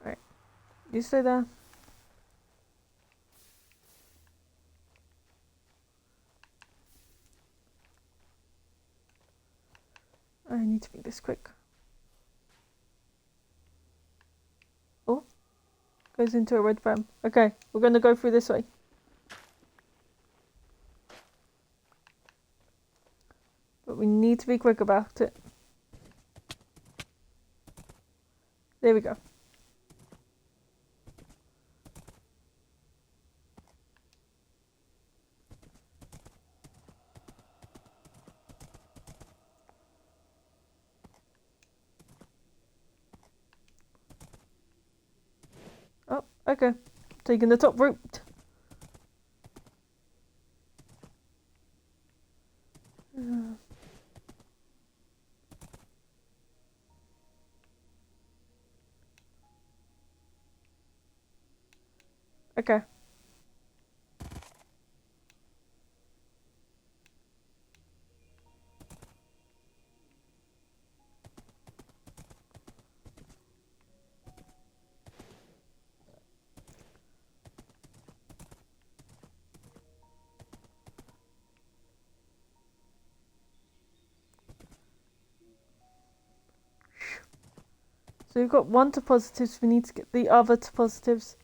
Alright. You stay there. I need to make this quick. Oh. Goes into a red biome. Okay, we're gonna go through this way. But we need to be quick about it. There we go. Oh, okay. Taking the top route. Okay. So we've got one to positives, we need to get the other to positives.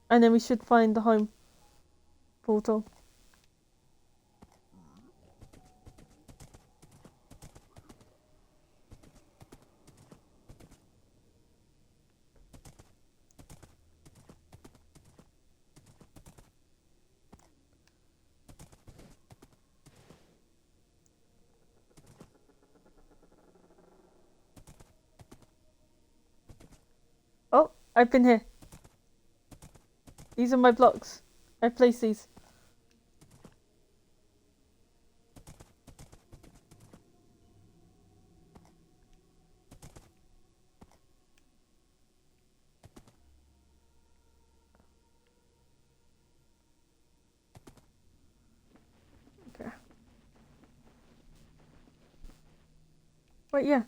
And then we should find the home portal. Oh, I've been here. These are my blocks. I placed these. Right, yeah.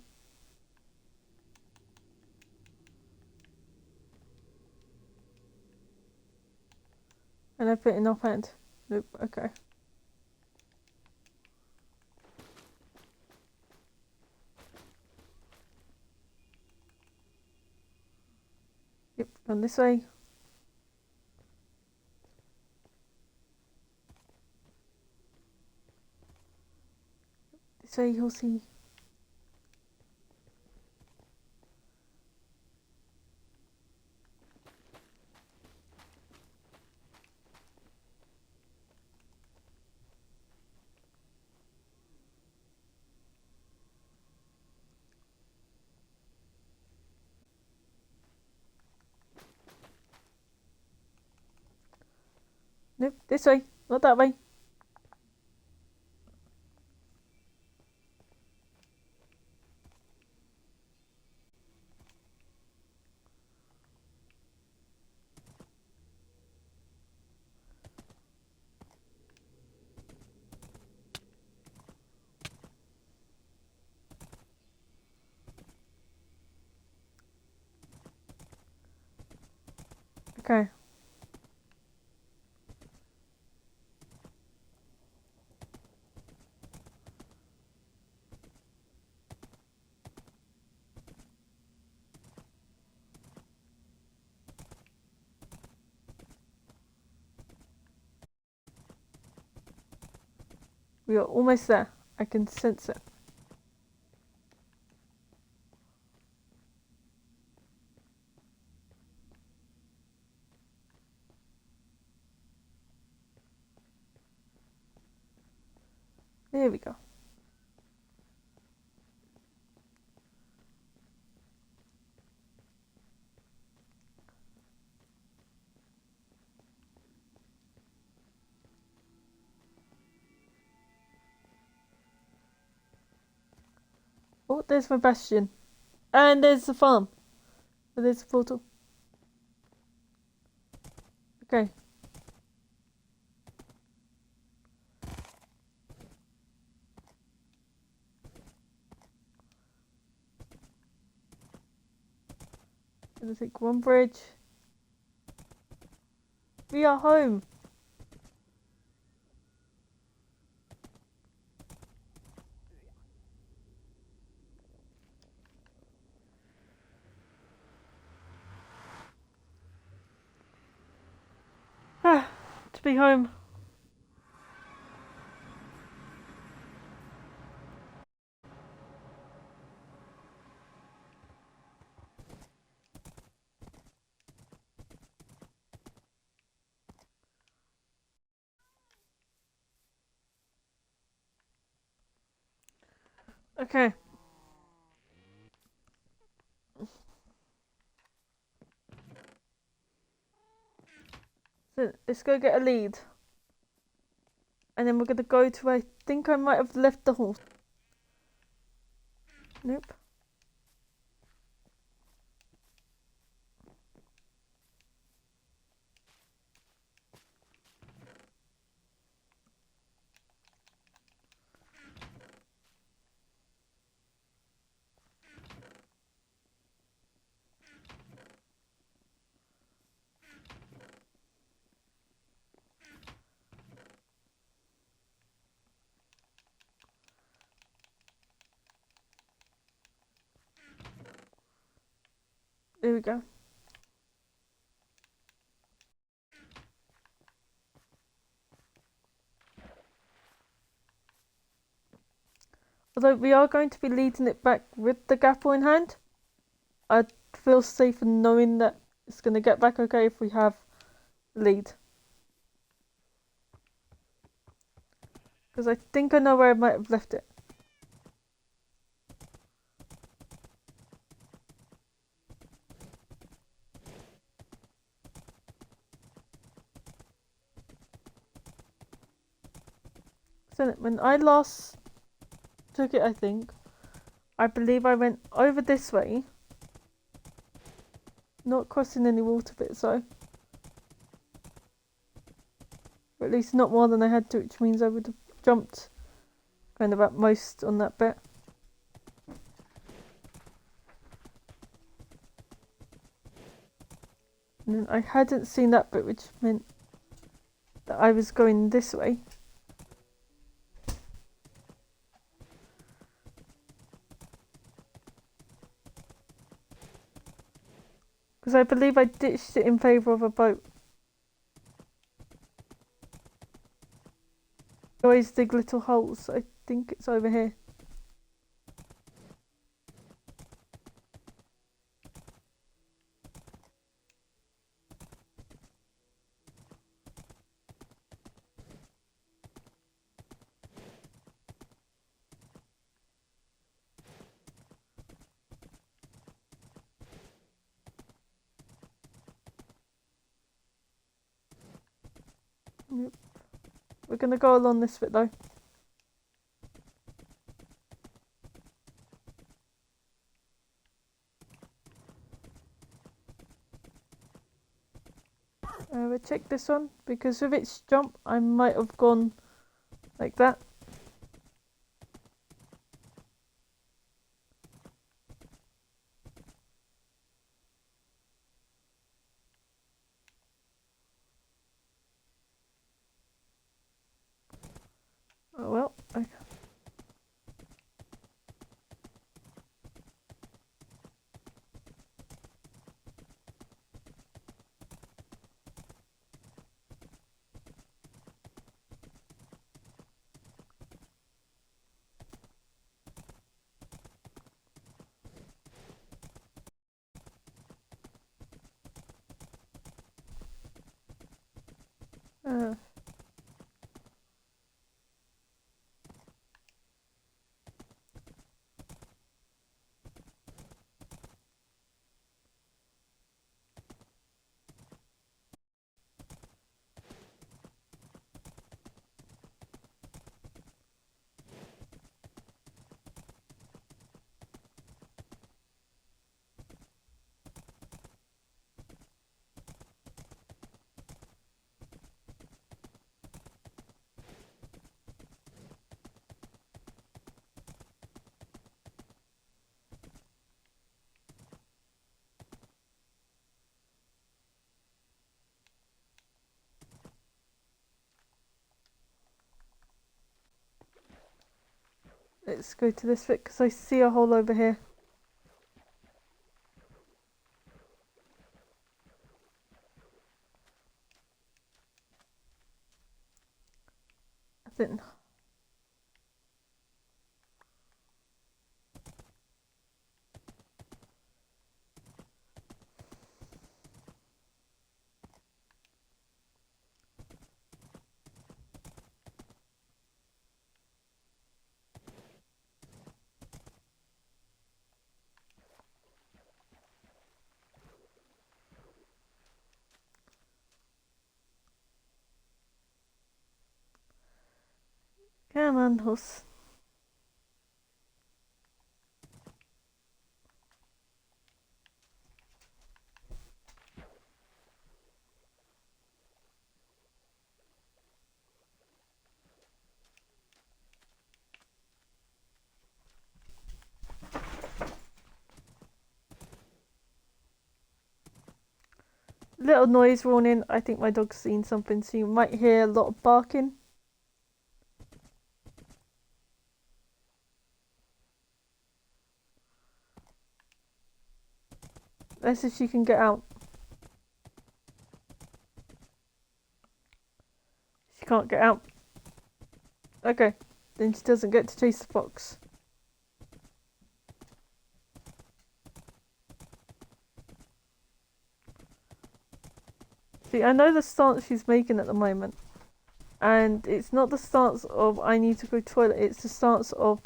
And I put it in offhand. Nope, okay. Yep, on this way. This way, you'll see. Nope, this way, not that way. Okay. We are almost there. I can sense it. There we go. Oh, there's my bastion. And there's the farm. Oh, there's the portal. Okay. Gonna take one bridge. We are home. Ah, to be home. Okay. So let's go get a lead. And then we're gonna go to where I think I might have left the horse. Nope. There we go. Although we are going to be leading it back with the grapple in hand, I feel safer knowing that it's going to get back okay if we have lead. Because I think I know where I might have left it. So when I last took it, I believe I went over this way. Not crossing any water bits though. Or at least not more than I had to, which means I would have jumped kind of at most on that bit. And I hadn't seen that bit, which meant that I was going this way. Because I believe I ditched it in favour of a boat. Always dig little holes. I think it's over here. Yep. We're going to go along this bit though. We'll check this one, because with its jump I might have gone like that. Oh well, okay. Uh, let's go to this bit, because I see a hole over here. I think. Come on, horse. Little noise warning. I think my dog's seen something, so you might hear a lot of barking. Let's see if she can get out. She can't get out. Okay, then she doesn't get to chase the fox. See, I know the stance she's making at the moment. And it's not the stance of I need to go toilet, it's the stance of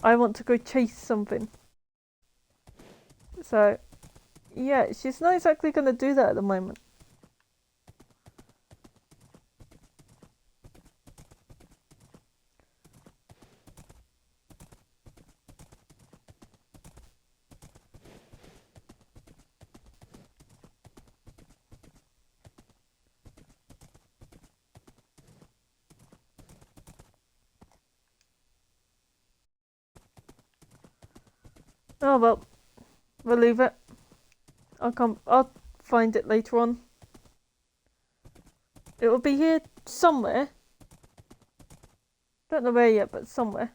I want to go chase something. So, yeah, she's not exactly going to do that at the moment. Oh well, we'll leave it. I'll find it later on. It will be here somewhere. Don't know where yet, but somewhere.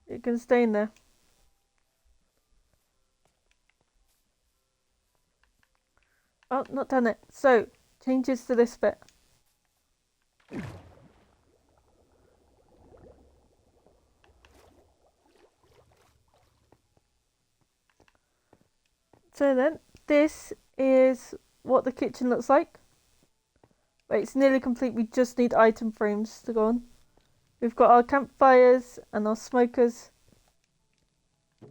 It can stay in there. Oh, not done it. So, changes to this bit. So then, this is what the kitchen looks like. But it's nearly complete. We just need item frames to go on. We've got our campfires and our smokers.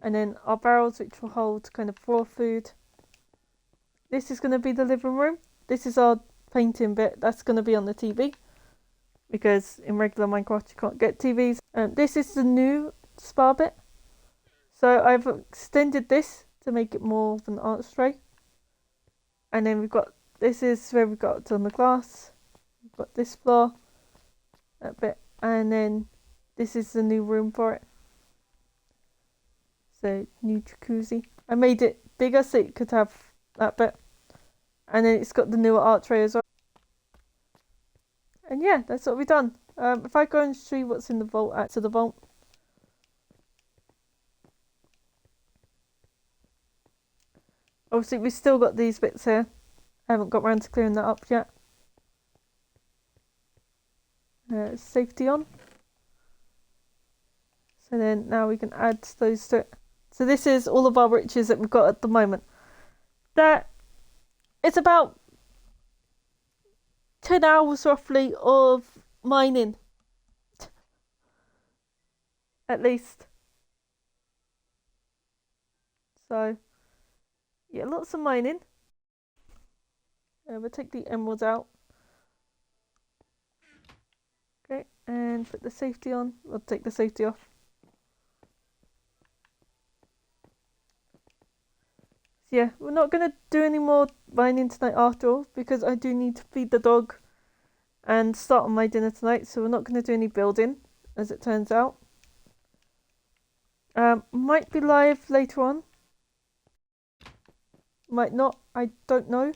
And then our barrels, which will hold kind of raw food. This is going to be the living room. This is our painting bit. That's going to be on the TV. Because in regular Minecraft you can't get TVs. This is the new spa bit. So I've extended this to make it more of an archway. And then we've got, this is where we've got on the glass. We've got this floor. That bit. And then this is the new room for it. So, new jacuzzi. I made it bigger so it could have that bit. And then it's got the newer archway as well. And yeah, that's what we've done. If I go and show you what's in the vault, add to the vault. Obviously, we've still got these bits here. I haven't got around to clearing that up yet. Safety on. So then now we can add those to it. So this is all of our riches that we've got at the moment. That it's about 10 hours roughly of mining. At least. So yeah, lots of mining. We'll take the emeralds out. Okay, and put the safety on. We'll take the safety off. So yeah, we're not going to do any more mining tonight after all, because I do need to feed the dog and start on my dinner tonight, so we're not going to do any building, as it turns out. Might be live later on. Might not, I don't know.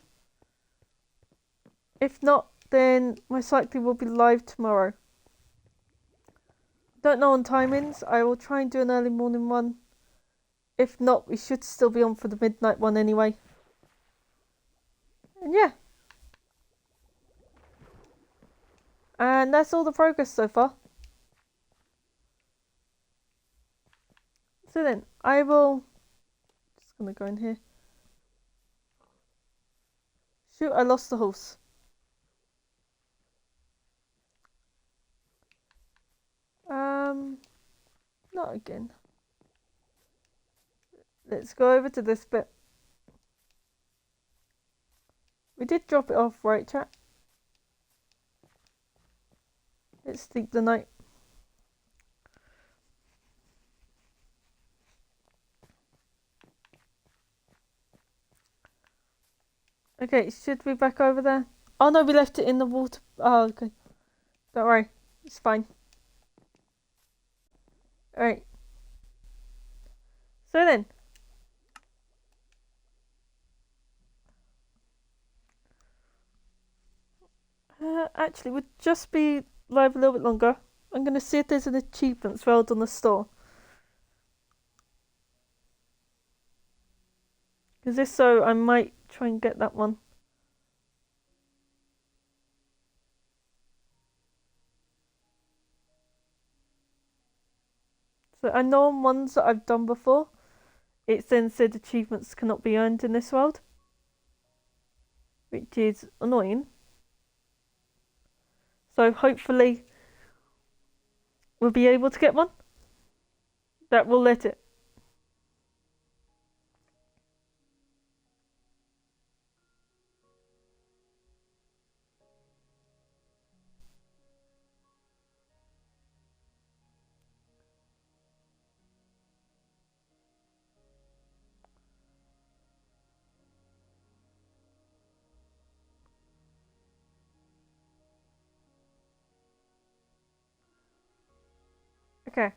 If not, then most likely we'll be live tomorrow. Don't know on timings. I will try and do an early morning one. If not, we should still be on for the midnight one anyway. And yeah. And that's all the progress so far. So then, I will... Just gonna go in here. Shoot, I lost the horse. Not again. Let's go over to this bit. We did drop it off, right, chat? Let's sleep the night. Okay, should we back over there? Oh no, we left it in the water. Oh, okay. Don't worry, it's fine. Alright. So then. Actually, we'll just be live a little bit longer. I'm going to see if there's an achievement thrown on the store. Because if so, I might try and get that one. So I know on ones that I've done before, it's then said achievements cannot be earned in this world, which is annoying. So hopefully we'll be able to get one that will let it. Okay.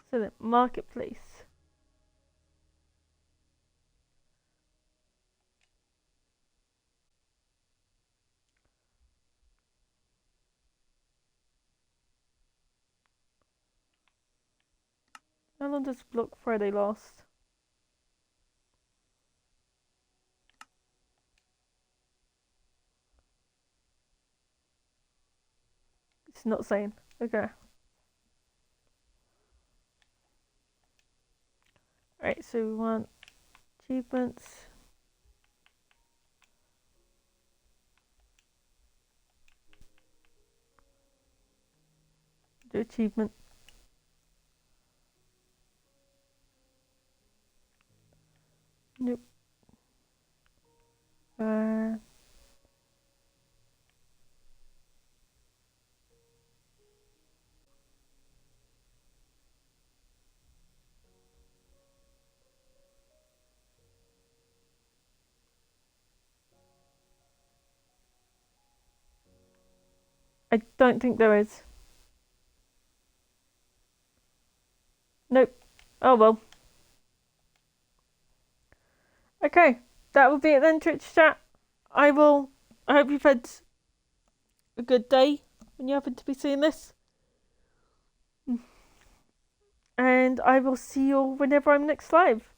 So the marketplace. How long does Block Friday last? It's not saying. Okay. Alright, so we want achievements. Do achievement. Nope. I don't think there is. Nope. Oh well. Okay, that will be it then, Twitch chat. I hope you've had a good day when you happen to be seeing this. And I will see you all whenever I'm next live.